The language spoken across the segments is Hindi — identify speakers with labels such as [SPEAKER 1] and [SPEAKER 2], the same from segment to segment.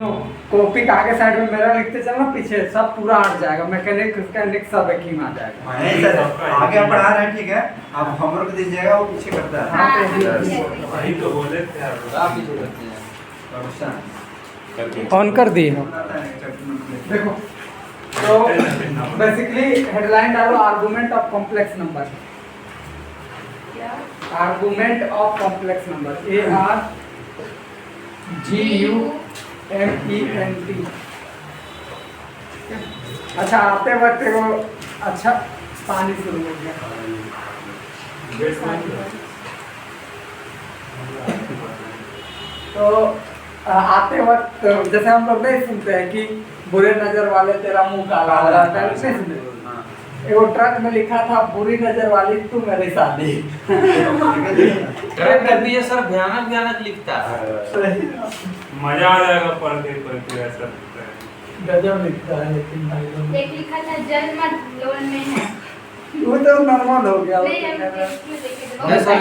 [SPEAKER 1] कॉपी के आगे साइड में मेरा लिखते चलना, पीछे सब पूरा हट जाएगा। मैकेनिक सब एक ही में आ जाएगा।
[SPEAKER 2] नहीं सर, आगे आप पढ़ा रहे हैं, ठीक है, आप होमवर्क दीजिएगा, वो पीछे करता है।
[SPEAKER 3] वही तो बोले थे आप ही जो करते हैं।
[SPEAKER 1] ऑन कर दिए हो। देखो तो बेसिकली हेडलाइन डालो, argument of complex number. Argument of complex number, ARGUMENT। अच्छा, आते वक्त वो अच्छा पानी शुरू हो गया। तो आते वक्त जैसे हम लोग नहीं सुनते हैं कि बुरे नजर वाले तेरा मुंह काला हो रहा है, नहीं सुनते? वो ट्रक में लिखा था, बुरी नजर वाली तू मेरी शादी।
[SPEAKER 3] ट्रक में भी ये सर भयानक भयानक लिखता है।
[SPEAKER 4] मजा आ जाएगा पढ़ते पढ़ते, ऐसा लगता है।
[SPEAKER 1] गजब लिखता है। लेकिन भाई लोग
[SPEAKER 5] एक लिखा था जन्म लोन में है।
[SPEAKER 1] वो तो नॉर्मल हो गया।
[SPEAKER 5] नहीं हम इसमें देखे थे।
[SPEAKER 3] जैसा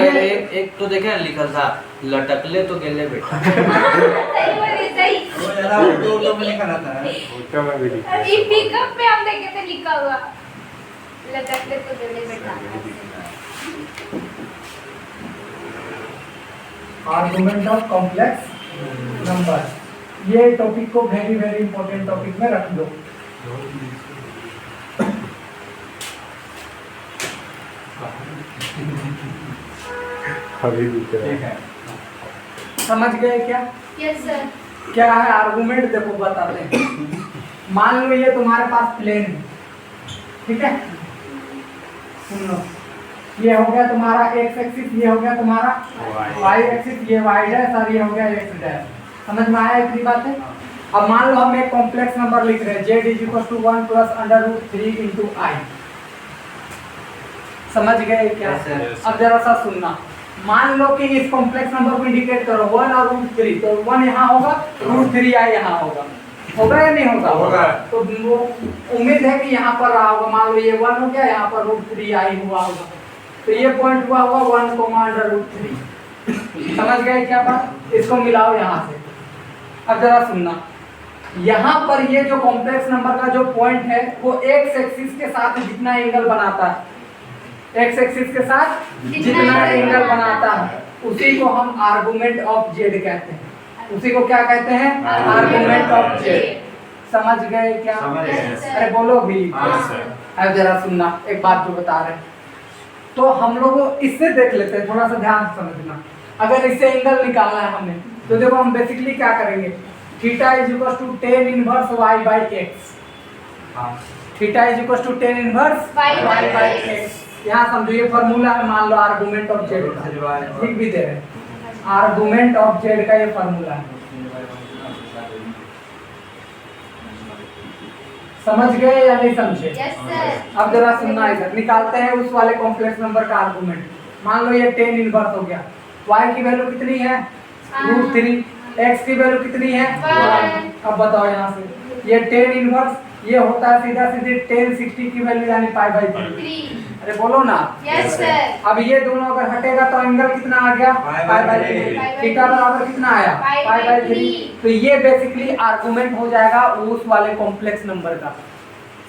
[SPEAKER 3] एक तो देखे ना लिखा था, लटकले तो गेले बेटा।
[SPEAKER 5] सही बोले, सही।
[SPEAKER 2] वो ज़्यादा उर्दू में लिखा रहता है।
[SPEAKER 4] उसका मैं भी लिखा
[SPEAKER 5] ये पिकअप पे हम देखे थे लिखा हुआ, लटकले तो गले बेटा।
[SPEAKER 1] आर्गुमेंट ऑफ कॉम्प्लेक्स नंबर, ये टॉपिक को वेरी वेरी इंपॉर्टेंट टॉपिक में रख दो।
[SPEAKER 2] ठीक है,
[SPEAKER 1] समझ गए क्या?
[SPEAKER 5] Yes sir.
[SPEAKER 1] क्या है आर्गुमेंट? देखो बताते हैं। मान लो ये तुम्हारे पास प्लेन है, ठीक है? सुन लो, ये हो गया तुम्हारा एक्स एक्सिस, ये हो गया तुम्हारा वाई एक्सिस, ये वाई डैश और ये हो गया एक्स डैश। समझ में आया इतनी बातें? अब मान लो हम एक कॉम्प्लेक्स नंबर लिख रहे हैं, z = 1 + √3 × I। समझ गए क्या?
[SPEAKER 2] Yes, sir.
[SPEAKER 1] अब जरा सा सुनना। मान लो कि इस कॉम्प्लेक्स नंबर को इंडिकेट करो 1 और √3, तो 1 यहाँ होगा, √3i यहाँ होगा। होगा या नहीं होगा?
[SPEAKER 2] होगा।
[SPEAKER 1] तो वो उम्मीद है कि यहाँ पर रहा होगा। मान लो ये 1 हो गया, यहाँ पर √3i हुआ होगा, तो ये पॉइंट हुआ होगा 1, √3। समझ गए क्या बात? इसको मिलाओ यहाँ से। अब जरा सुनना, यहाँ पर ये जो कॉम्प्लेक्स नंबर का जो पॉइंट है वो एक्स एक्सिस के साथ जितना एंगल बनाता है, एक्स एक्सिस के साथ जितना एंगल बनाता है, उसी को हम आर्गुमेंट ऑफ जेड कहते हैं। उसी को क्या कहते हैं? Argument of Z. समझ गए क्या?
[SPEAKER 2] समझ गए।
[SPEAKER 1] अरे बोलो भी।
[SPEAKER 4] हाँ सर।
[SPEAKER 1] अब जरा सुनना, एक बात जो बता रहे हैं, तो हम लोग इससे देख लेते हैं, थोड़ा सा ध्यान से समझना। अगर इससे एंगल निकालना है हमें, तो देखो हम बेसिकली क्या करेंगे, theta = tan inverse y/x। Theta = tan inverse y/x। यहाँ समझो, ये फॉर्मूला है, मान लो आर्गुमेंट ऑफ जेड का, लिख भी दे रहे हैं। आर्गुमेंट ऑफ जेड का ये फॉर्मूला है। समझ गए या नहीं समझे?
[SPEAKER 5] Yes sir.
[SPEAKER 1] अब जरा सुनना, इधर निकालते हैं उस वाले कॉम्प्लेक्स नंबर का आर्गुमेंट। मान लो ये tan इनवर्स हो गया, y की वैल्यू कितनी है? √3। x की वैल्यू कितनी है? 1। अब बताओ यहाँ से, ये tan इनवर्स ये होता है सीधा सीधी tan 60 की वैल्यू यानी π/3।
[SPEAKER 5] 3।
[SPEAKER 1] अरे बोलो ना।
[SPEAKER 5] Yes sir.
[SPEAKER 1] अब ये दोनों अगर हटेगा तो एंगल कितना आ गया? π/3। थीटा बराबर कितना आया? π/3। तो ये बेसिकली आर्गुमेंट हो जाएगा उस वाले कॉम्प्लेक्स नंबर का।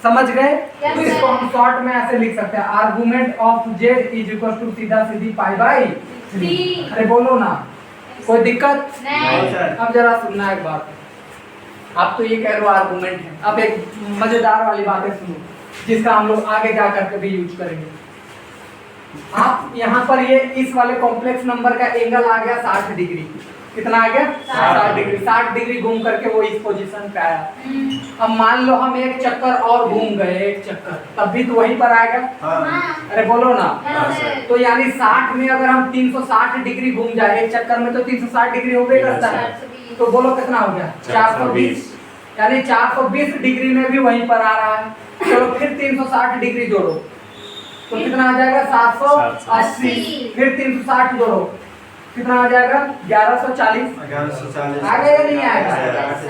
[SPEAKER 1] समझ गए? तो इसको हम शॉर्ट में ऐसे लिख सकते हैं, आर्गुमेंट ऑफ जेड = सीधा सीधी π/3। अरे बोलो ना, कोई दिक्कत
[SPEAKER 5] नहीं।
[SPEAKER 1] अब जरा सुनना एक बात, आप तो ये कह रहे हो आर्गुमेंट है। अब एक मजेदार वाली बातें सुनो, जिसका हम लोग आगे जा करके भी यूज करेंगे। आप यहाँ पर ये इस वाले कॉम्प्लेक्स नंबर का एंगल आ गया 60 डिग्री। कितना आ गया? 60 डिग्री। 60 डिग्री घूम करके वो इस पोजीशन पे आया। अब मान लो हम एक चक्कर और घूम गए, एक चक्कर, तब भी तो वहीं पर आएगा। अरे बोलो ना। तो यानी 60 में अगर हम 360 डिग्री घूम जाए एक चक्कर में, तो 360 डिग्री हो गई करता है। तो बोलो कितना हो गया? 420। यानी 420 डिग्री में भी वहीं पर आ रहा है। चलो फिर 360 डिग्री जोड़ो तो कितना आ जाएगा? 780। फिर 360 जोड़ो, कितना आ जाएगा? 1140। आगे या नहीं आएगा?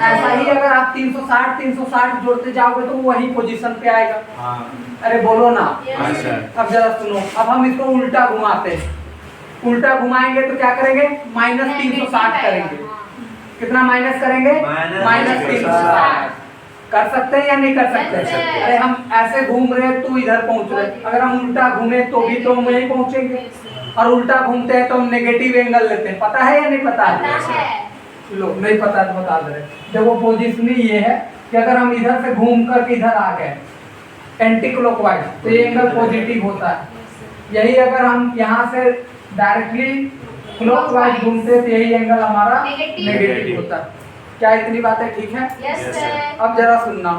[SPEAKER 1] ऐसा ही अगर आप 360 जोड़ते जाओगे तो वही पोजीशन पे आएगा। अरे बोलो ना। अब जरा सुनो, अब हम इसको उल्टा घुमाते हैं। उल्टा घुमाएंगे तो क्या करेंगे? -360 करेंगे। कितना माइनस करेंगे?
[SPEAKER 2] माइनस
[SPEAKER 1] 360। कर सकते हैं या नहीं कर सकते?
[SPEAKER 5] Yes, sir.
[SPEAKER 1] अरे हम ऐसे घूम रहे हैं तो इधर पहुंच रहे हैं, अगर हम उल्टा घूमे तो भी तो हम यहीं पहुंचेंगे, और उल्टा घूमते हैं तो हम नेगेटिव एंगल लेते हैं। पता है या नहीं पता है?
[SPEAKER 5] पता है।
[SPEAKER 1] लो नहीं पता तो बता दे रहे। देखो पोजीशन ये है कि अगर हम इधर से घूम कर इधर आ गए एंटी क्लॉकवाइज तो ये एंगल पॉजिटिव होता है। यही अगर हम यहाँ से डायरेक्टली क्लॉकवाइज घूमते तो यही एंगल हमारा
[SPEAKER 5] Negative.
[SPEAKER 1] नेगेटिव होता है। क्या इतनी बातें ठीक है?
[SPEAKER 5] Yes
[SPEAKER 4] Yes,
[SPEAKER 5] sir.
[SPEAKER 4] sir.
[SPEAKER 1] अब जरा सुनना,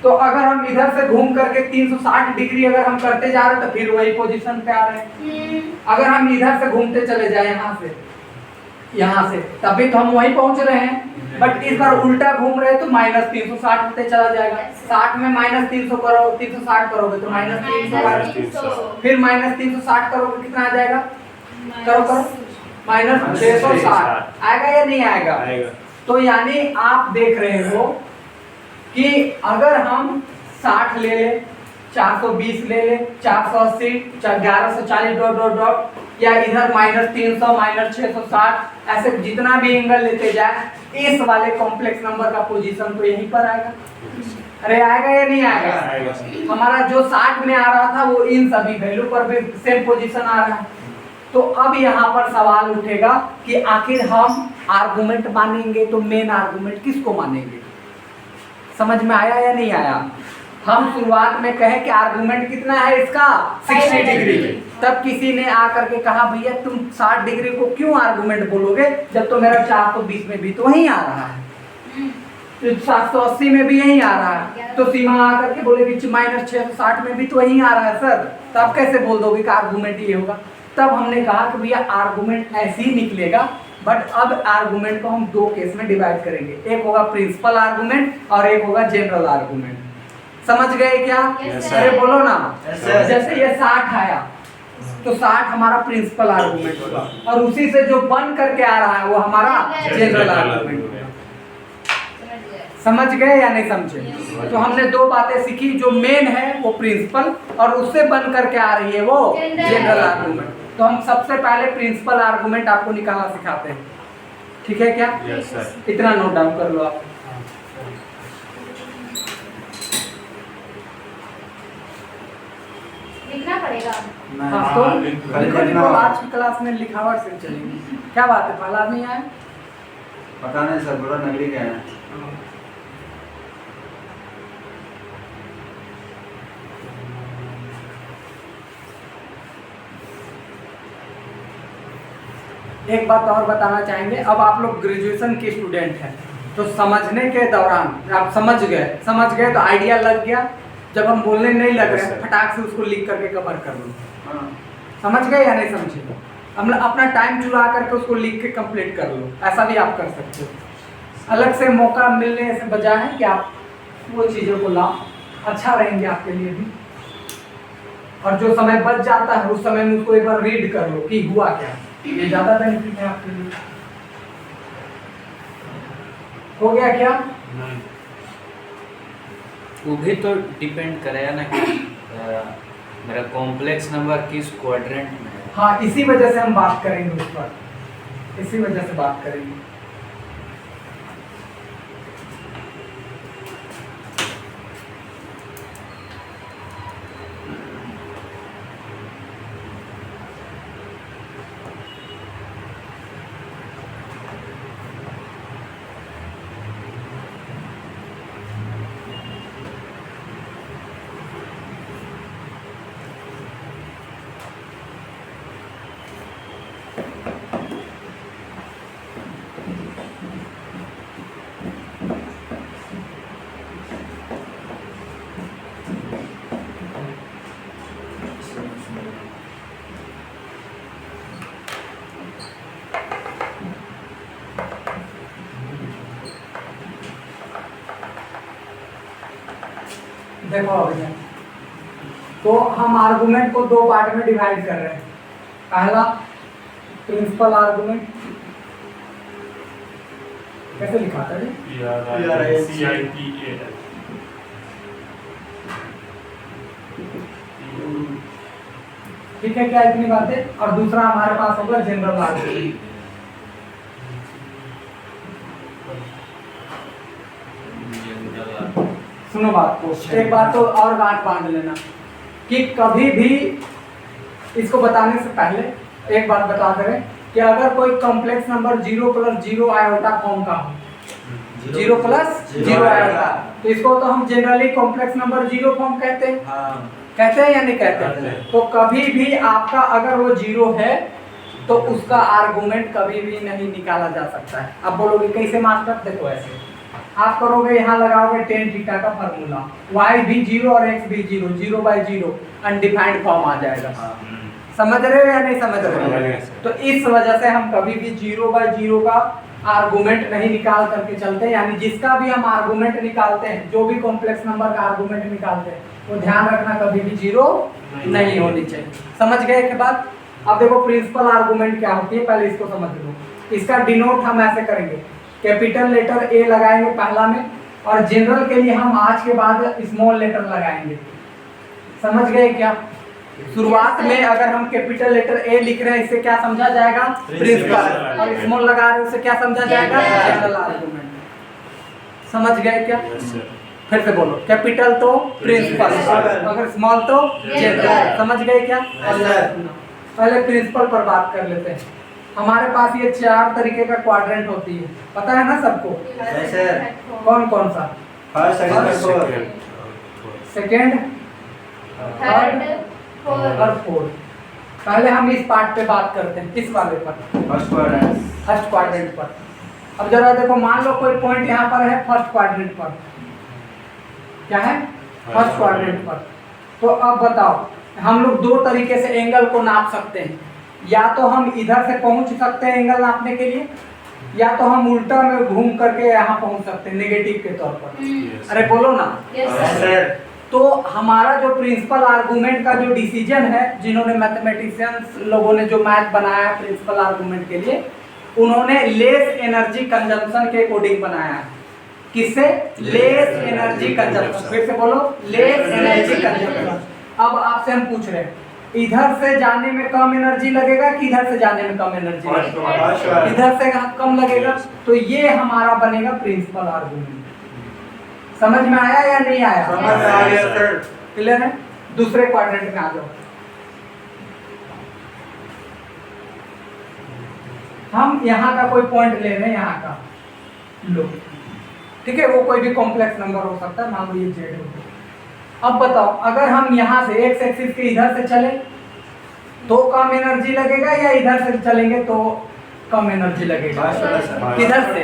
[SPEAKER 1] तो अगर हम इधर से घूम करके 360 डिग्री अगर हम करते जा रहे हैं तो फिर वही पोजीशन पे आ रहे हैं। अगर हम इधर से घूमते चले जाए यहाँ से तभी तो हम वहीं पहुंच रहे हैं, बट इस बार उल्टा घूम रहे हैं तो -360 होते चला जाएगा। 60 में -300 करो, 360 करोगे तो -300, फिर -360 करोगे कितना आ जाएगा? करो -660 आएगा या नहीं आएगा?
[SPEAKER 4] आएगा।
[SPEAKER 1] तो यानी आप देख रहे हो कि अगर हम 60 ले ले, 420 ले ले, 480, 1140 डॉट डॉट डॉट, या इधर -300, -660, ऐसे जितना भी एंगल लेते जाए इस वाले कॉम्प्लेक्स नंबर का पोजीशन तो यहीं पर आएगा। अरे आएगा या नहीं आएगा?
[SPEAKER 4] आएगा।
[SPEAKER 1] हमारा जो 60 में आ रहा था वो इन सभी वैल्यू पर भी सेम पोजीशन आ रहा है। तो अब यहाँ पर सवाल उठेगा कि आखिर हम आर्गुमेंट मानेंगे तो मेन आर्गुमेंट किसको मानेंगे? समझ में आया या नहीं आया? हम शुरुआत में कहे कि आर्गुमेंट कितना है इसका? 60 डिग्री। तब किसी ने आकर के कहा भैया तुम 60 डिग्री को क्यों आर्गुमेंट बोलोगे जब तो मेरा 420 में भी तो वही आ रहा है, तो 780 में भी यही आ रहा है। तो सीमा आकर के बोलेगी -660 में भी तो वही आ रहा है सर, तो आप कैसे बोल दोगे कि आर्गुमेंट ये होगा? तब हमने कहा कि भैया आर्गुमेंट ऐसे ही निकलेगा, बट अब आर्गुमेंट को हम दो केस में डिवाइड करेंगे, एक होगा प्रिंसिपल आर्गुमेंट और एक होगा जनरल आर्गुमेंट। समझ गए क्या?
[SPEAKER 5] Yes,
[SPEAKER 4] sir.
[SPEAKER 1] अरे बोलो ना।
[SPEAKER 2] Yes, sir.
[SPEAKER 1] जैसे ये 60 आया तो 60 हमारा प्रिंसिपल आर्गुमेंट होगा, और उसी से जो बन करके आ रहा है वो हमारा जनरल आर्गुमेंट होगा। समझ गए या नहीं समझे?
[SPEAKER 5] Yes.
[SPEAKER 1] तो हमने दो बातें सीखी, जो मेन है वो प्रिंसिपल और उससे बन करके आ रही है वो जनरल आर्गुमेंट। तो हम सबसे पहले प्रिंसिपल आर्गुमेंट आपको निकालना सिखाते हैं, ठीक है क्या?
[SPEAKER 4] Yes sir.
[SPEAKER 1] इतना नोट डाउन कर लो आप।
[SPEAKER 5] लिखना पड़ेगा।
[SPEAKER 1] हाँ, तो
[SPEAKER 4] हाँ,
[SPEAKER 1] लिखो
[SPEAKER 2] लिखो।
[SPEAKER 1] लिखो, आज की क्लास में लिखावट से चलेगी। क्या बात है, पहला नहीं आया?
[SPEAKER 2] पता नहीं सर, बड़ा नगरी का है।
[SPEAKER 1] एक बात और बताना चाहेंगे, अब आप लोग ग्रेजुएशन के स्टूडेंट हैं तो समझने के दौरान आप समझ गए तो आइडिया लग गया, जब हम बोलने नहीं लग रहे हैं फटाक से उसको लिख करके कवर कर लो।
[SPEAKER 2] हाँ।
[SPEAKER 1] समझ गए या नहीं समझे? हम अपना टाइम चुरा करके उसको लिख के कंप्लीट कर लो, ऐसा भी आप कर सकते हो। अलग से मौका मिलने से बजाय है कि आप वो चीज़ों को लाओ, अच्छा रहेंगे आपके लिए भी। और जो समय बच जाता है उस समय में उसको एक बार रीड कर लो कि हुआ क्या, ये ज़्यादा बेनिफिट है आपके लिए। हो गया क्या?
[SPEAKER 4] नहीं।
[SPEAKER 3] वो भी तो डिपेंड करेगा ना कि मेरा कॉम्प्लेक्स नंबर किस क्वाड्रेंट में है।
[SPEAKER 1] हाँ, इसी वजह से हम बात करेंगे उस पर, इसी वजह से बात करेंगे। देखो भैया, तो हम आर्गुमेंट को दो पार्ट में डिवाइड कर रहे हैं। पहला प्रिंसिपल आर्गुमेंट, कैसे लिखा था जी?
[SPEAKER 4] PRICIPAL।
[SPEAKER 1] ठीक है क्या इतनी बातें? और दूसरा हमारे पास होगा जनरल आर्गुमेंट। सुनो बात को, एक बात तो और गांठ बांध लेना कि कभी भी इसको बताने से पहले एक बात बता दें कि अगर कोई कॉम्प्लेक्स नंबर 0+0 आयोटा फॉर्म का हो, 0+0 आयोटा, तो इसको तो हम जनरली कॉम्प्लेक्स नंबर 0 फॉर्म कहते हैं, कहते हैं या नहीं कहते? तो कभी भी आपका अगर वो 0 है तो उसका आर्गुमेंट कभी भी नहीं निकाला जा सकता है। अब बोलोगे कैसे मास्टर? देखो ऐसे आप करोगे, यहाँ लगाओगे tan थीटा का फार्मूला, y भी 0 और x भी 0, 0/0 अनडिफाइंड फॉर्म आ जाएगा। समझ रहे हो या नहीं समझ रहे हो? तो इस वजह से हम कभी भी 0/0 का आर्गुमेंट नहीं निकाल करके चलते, यानी जिसका भी हम आर्गुमेंट निकालते हैं, जो भी कॉम्प्लेक्स नंबर का आर्गुमेंट निकालते हैं, वो ध्यान रखना कभी भी 0 नहीं होनी चाहिए। समझ गए के बाद? अब देखो प्रिंसिपल आर्गुमेंट क्या होती है, पहले इसको समझ लो। इसका डिनोट हम ऐसे करेंगे, कैपिटल लेटर ए लगाएंगे पहला में, और जनरल के लिए हम आज के बाद स्मॉल लेटर लगाएंगे। समझ गए क्या? शुरुआत में अगर हम कैपिटल लेटर ए लिख रहे हैं, इससे क्या समझा जाएगा? प्रिंसिपल। और स्मॉल लगा रहे हैं, उससे क्या समझा जाएगा? General argument. समझ गए क्या? फिर से बोलो, कैपिटल तो प्रिंसिपल, अगर स्मॉल तो जनरल। समझ गए क्या? पहले प्रिंसिपल पर बात कर लेते हैं। हमारे पास ये 4 तरीके का क्वाड्रेंट होती है, पता है ना सबको? कौन कौन सा? सेकेंड, थर्ड और फोर्थ। पहले हम इस पार्ट पे बात करते हैं, इस वाले पर, फर्स्ट क्वाड्रेंट पर। अब जरा देखो, मान लो कोई पॉइंट यहाँ पर है फर्स्ट क्वाड्रेंट पर, क्या है? फर्स्ट क्वाड्रेंट पर। तो अब बताओ, हम लोग 2 तरीके से एंगल को नाप सकते हैं। या तो हम इधर से पहुंच सकते हैं एंगल नापने के लिए, या तो हम उल्टा में घूम करके यहाँ पहुंच सकते हैं नेगेटिव के तौर पर। अरे बोलो ना। तो हमारा जो प्रिंसिपल आर्गुमेंट का जो डिसीजन है, जिन्होंने मैथमेटिशियंस लोगों ने जो मैथ बनाया है प्रिंसिपल आर्गुमेंट के लिए, उन्होंने लेस एनर्जी कंजम्पशन के अकॉर्डिंग बनाया है। किससे? Less energy consumption. फिर से बोलो, लेस एनर्जी कंजम्पशन। अब आपसे हम पूछ रहे हैं, इधर से जाने में कम एनर्जी लगेगा कि इधर से जाने में कम एनर्जी लगेगा? इधर से कम लगेगा। तो ये हमारा बनेगा प्रिंसिपल आर्गुमेंट। समझ में आया या नहीं आया?
[SPEAKER 2] समझ में आ गया सर।
[SPEAKER 1] क्लियर है? दूसरे क्वाड्रेंट में आ जाओ। हम यहाँ का कोई पॉइंट ले रहे हैं, यहाँ का लो, ठीक है? वो कोई भी कॉम्प्लेक्स नंबर हो सकता है, मान लो ये जेड हो। अब बताओ, अगर हम यहाँ से एक्स एक्सिस के इधर से चले तो कम एनर्जी लगेगा, या इधर से चलेंगे तो कम एनर्जी लगेगा? किधर से?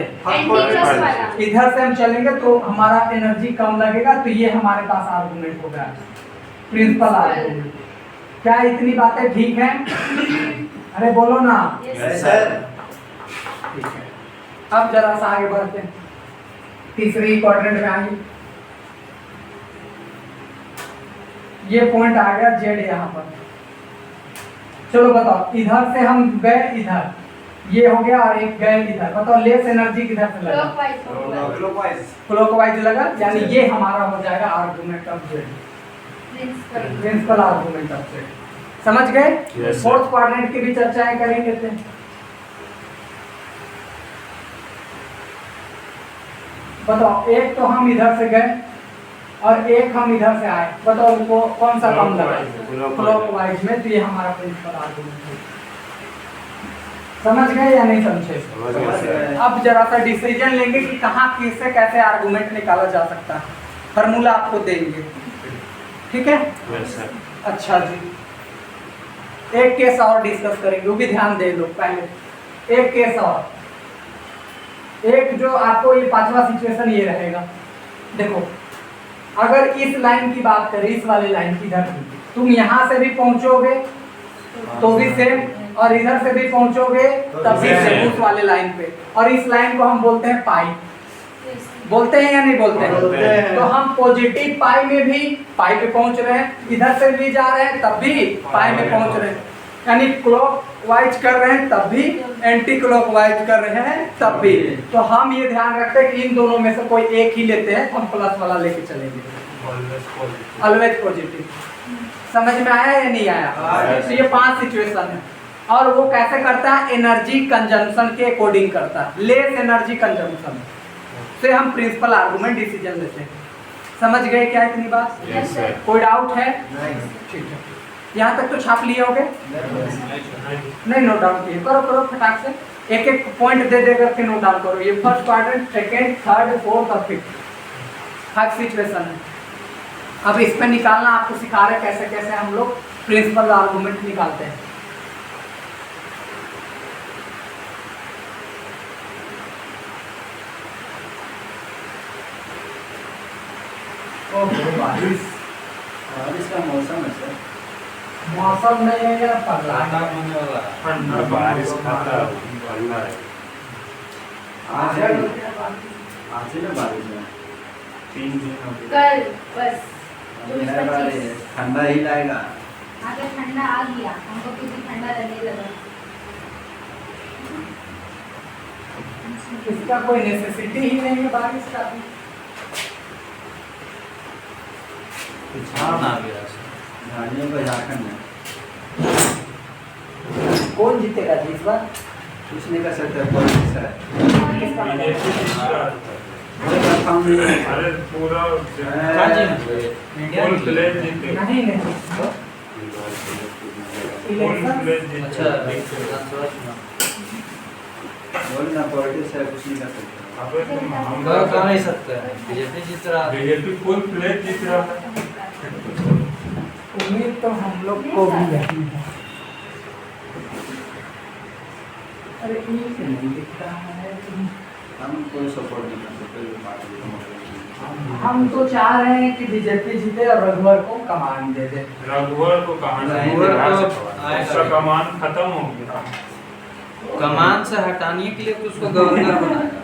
[SPEAKER 1] इधर से हम चलेंगे तो हमारा एनर्जी कम लगेगा। तो ये हमारे पास आर्गुमेंट हो गया, प्रिंसिपल आर्गुमेंट। क्या इतनी बातें ठीक हैं? अरे बोलो ना। ठीक है। अब जरा सा आगे बढ़ते हैं, तीसरी क्वाड्रेंट में आइए। ये पॉइंट आ गया जेड यहाँ पर। चलो बताओ, इधर से हम गए इधर, ये हो गया, और एक गए इधर। बताओ लेस एनर्जी किधर से लगा? क्लॉकवाइज लगा, यानी ये हमारा हो जाएगा argument of Z, principal argument of Z. समझ गए? फोर्थ क्वाड्रेंट की भी चर्चाएं करेंगे थे। बताओ, एक तो हम इधर से गए और एक हम इधर से आए। बताओ उनको कौन सा कम लगा? क्लॉकवाइज में। तो ये हमारा प्रिंसिपल आर्गुमेंट है। समझ गए या नहीं समझे? अब जरा सा डिसीजन लेंगे कि कहाँ किससे कैसे आर्गुमेंट निकाला जा सकता है। फार्मूला आपको देंगे, ठीक है? अच्छा जी, एक केस और डिस्कस करेंगे, वो भी ध्यान दे लो। पहले एक केस और, एक जो आपको ये 5वां सिचुएशन ये रहेगा। देखो, अगर इस लाइन की बात करें, इस वाले लाइन की, इधर तुम यहाँ से भी पहुंचोगे तो भी सेम, और इधर से भी पहुंचोगे तब भी सेम, उस वाले लाइन पे। और इस लाइन को हम बोलते हैं पाई। बोलते हैं या नहीं बोलते हैं? तो हम पॉजिटिव पाई में भी पाई पे पहुंच रहे हैं, इधर से भी जा रहे हैं तब भी पाई में पहुंच रहे हैं, यानी क्लॉकवाइज कर रहे हैं तब भी, एंटी क्लॉकवाइज कर रहे हैं तब भी। तो हम ये ध्यान रखते हैं कि इन दोनों में से कोई एक ही लेते हैं, हम प्लस वाला लेके चलेंगे, ऑलवेज पॉजिटिव। समझ में आया या नहीं आया? तो ये 5 सिचुएशन है, और वो कैसे करता है? एनर्जी कंजम्पशन के अकॉर्डिंग करता है। लेस एनर्जी कंजम्पशन से हम प्रिंसिपल आर्गुमेंट डिसीजन लेते हैं। समझ गए क्या इतनी बात?
[SPEAKER 5] Yes, sir.
[SPEAKER 1] कोई डाउट है?
[SPEAKER 2] नहीं
[SPEAKER 1] ठीक है, यहाँ तक तो छाप लिए होगे? नहीं नोट डाउन किए, करो करो फटाक से, एक एक पॉइंट दे दे करके नोट डाउन करो। ये first quadrant, second, third, fourth और फिफ्थ 5 सिचुएशन है। अब इस पे निकालना आपको सिखा रहे कैसे कैसे हम लोग प्रिंसिपल आर्गुमेंट निकालते हैं। ओहो बारिश,
[SPEAKER 2] बारिश का मौसम है सर।
[SPEAKER 1] मौसम नहीं है यार, पगला है।
[SPEAKER 2] होने वाला है।
[SPEAKER 4] ठंडा बारिश खाता ठंडा है।
[SPEAKER 2] आज है आज ही ना बारिश है।
[SPEAKER 4] 3 दिन हो गए।
[SPEAKER 5] कल बस
[SPEAKER 2] मेरा बारिश ठंडा ही लाएगा।
[SPEAKER 5] आगे ठंडा आ गया, हमको किसी ठंडा लगने लगा।
[SPEAKER 1] इसका कोई नेसेसिटी ही नहीं है बारिश का।
[SPEAKER 3] झाड़ आ गया
[SPEAKER 2] झाड़ियों को झारखंड में
[SPEAKER 1] कौन जीतेगा जी इस बार?
[SPEAKER 2] कुछ नहीं कर सकते, पॉलिटिक्स है।
[SPEAKER 4] बीजेपी जीत रहा है।
[SPEAKER 2] कोई कंफर्म नहीं है।
[SPEAKER 4] अरे पूरा
[SPEAKER 3] इंडिया
[SPEAKER 4] फुल प्लेज जीते।
[SPEAKER 1] नहीं नहीं,
[SPEAKER 4] फुल
[SPEAKER 1] इलेक्शन
[SPEAKER 4] प्लेज जीते।
[SPEAKER 3] अच्छा विधानसभा चुनाव
[SPEAKER 2] बोल ना, पॉलिटिक्स है, कुछ नहीं कर सकते।
[SPEAKER 4] अबे तुम हम
[SPEAKER 3] कह नहीं सकते हैं, बीजेपी जीत रहा है।
[SPEAKER 4] बीजेपी फुल प्लेज जीत रहा है।
[SPEAKER 1] उम्मीद तो हम लोग को भी यही है। अरे एक नहीं दिख रहा है।
[SPEAKER 2] हम कोई सपोर्ट नहीं कर सकते कोई पार्टी को।
[SPEAKER 1] हम तो चाह रहे हैं कि बीजेपी जीते और रघुवर को कमान दे दे।
[SPEAKER 4] रघुवर को कहां से
[SPEAKER 3] रघुवर
[SPEAKER 4] हरा
[SPEAKER 3] को
[SPEAKER 4] सकता?
[SPEAKER 3] आएगा।
[SPEAKER 4] उसका कमान खत्म हो गया।
[SPEAKER 3] कमान से हटाने के लिए तो उसको गवर्नर बनाएगा।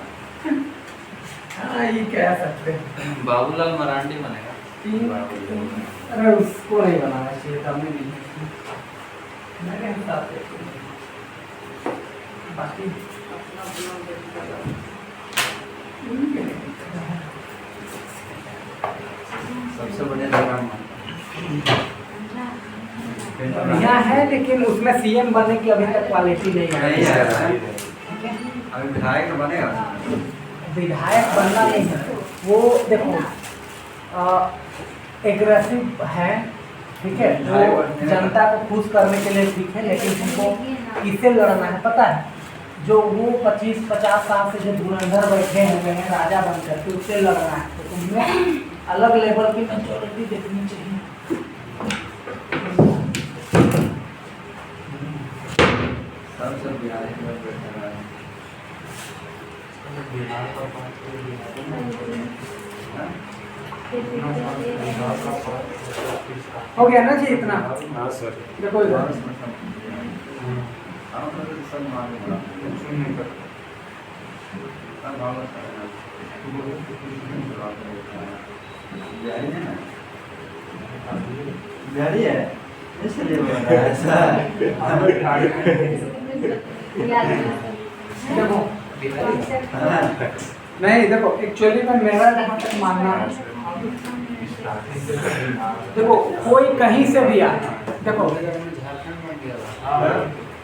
[SPEAKER 1] हाँ ये कह सकते हैं।
[SPEAKER 3] बाबूलाल मरांडी बनेगा।
[SPEAKER 1] अरे उसको नहीं बनाना चाहिए था, हमें नहीं मेरे हिसाब से। बाकी अपना अपना देखता है।
[SPEAKER 2] सबसे बढ़िया जगह
[SPEAKER 1] बढ़िया है, लेकिन उसमें सीएम बनने की अभी तक क्वालिटी नहीं
[SPEAKER 2] नहीं
[SPEAKER 1] है।
[SPEAKER 2] है। अभी विधायक बनेगा।
[SPEAKER 1] विधायक बनना नहीं है वो, देखो एग्रेसिव है, ठीक है, वो जनता को खुश करने के लिए ठीक है, लेकिन हमको किससे लड़ना है पता है? जो वो 25-50 साल से जो धुरंधर बैठे हुए हैं राजा बनकर के, उससे लड़ना है। तो उनमें अलग लेवल की मेच्योरिटी देखनी चाहिए।
[SPEAKER 2] सब बिहारी के लोग बैठे हुए हैं।
[SPEAKER 4] बिहार का पार्टी
[SPEAKER 2] हाँ?
[SPEAKER 1] हो गया ना जी इतना?
[SPEAKER 4] हाँ सर।
[SPEAKER 1] देखो इधर
[SPEAKER 2] बस मतलब हम लोग तो सब मालूम है।
[SPEAKER 4] कुछ नहीं कर
[SPEAKER 2] सब मालूम है। बिहारी है ना? बिहारी है इसलिए बोल रहा है ऐसा।
[SPEAKER 1] देखो
[SPEAKER 2] हाँ।
[SPEAKER 1] नहीं, देखो एक्चुअली में मेरा जहाँ तक मानना है, देखो कोई कहीं से भी आए, देखो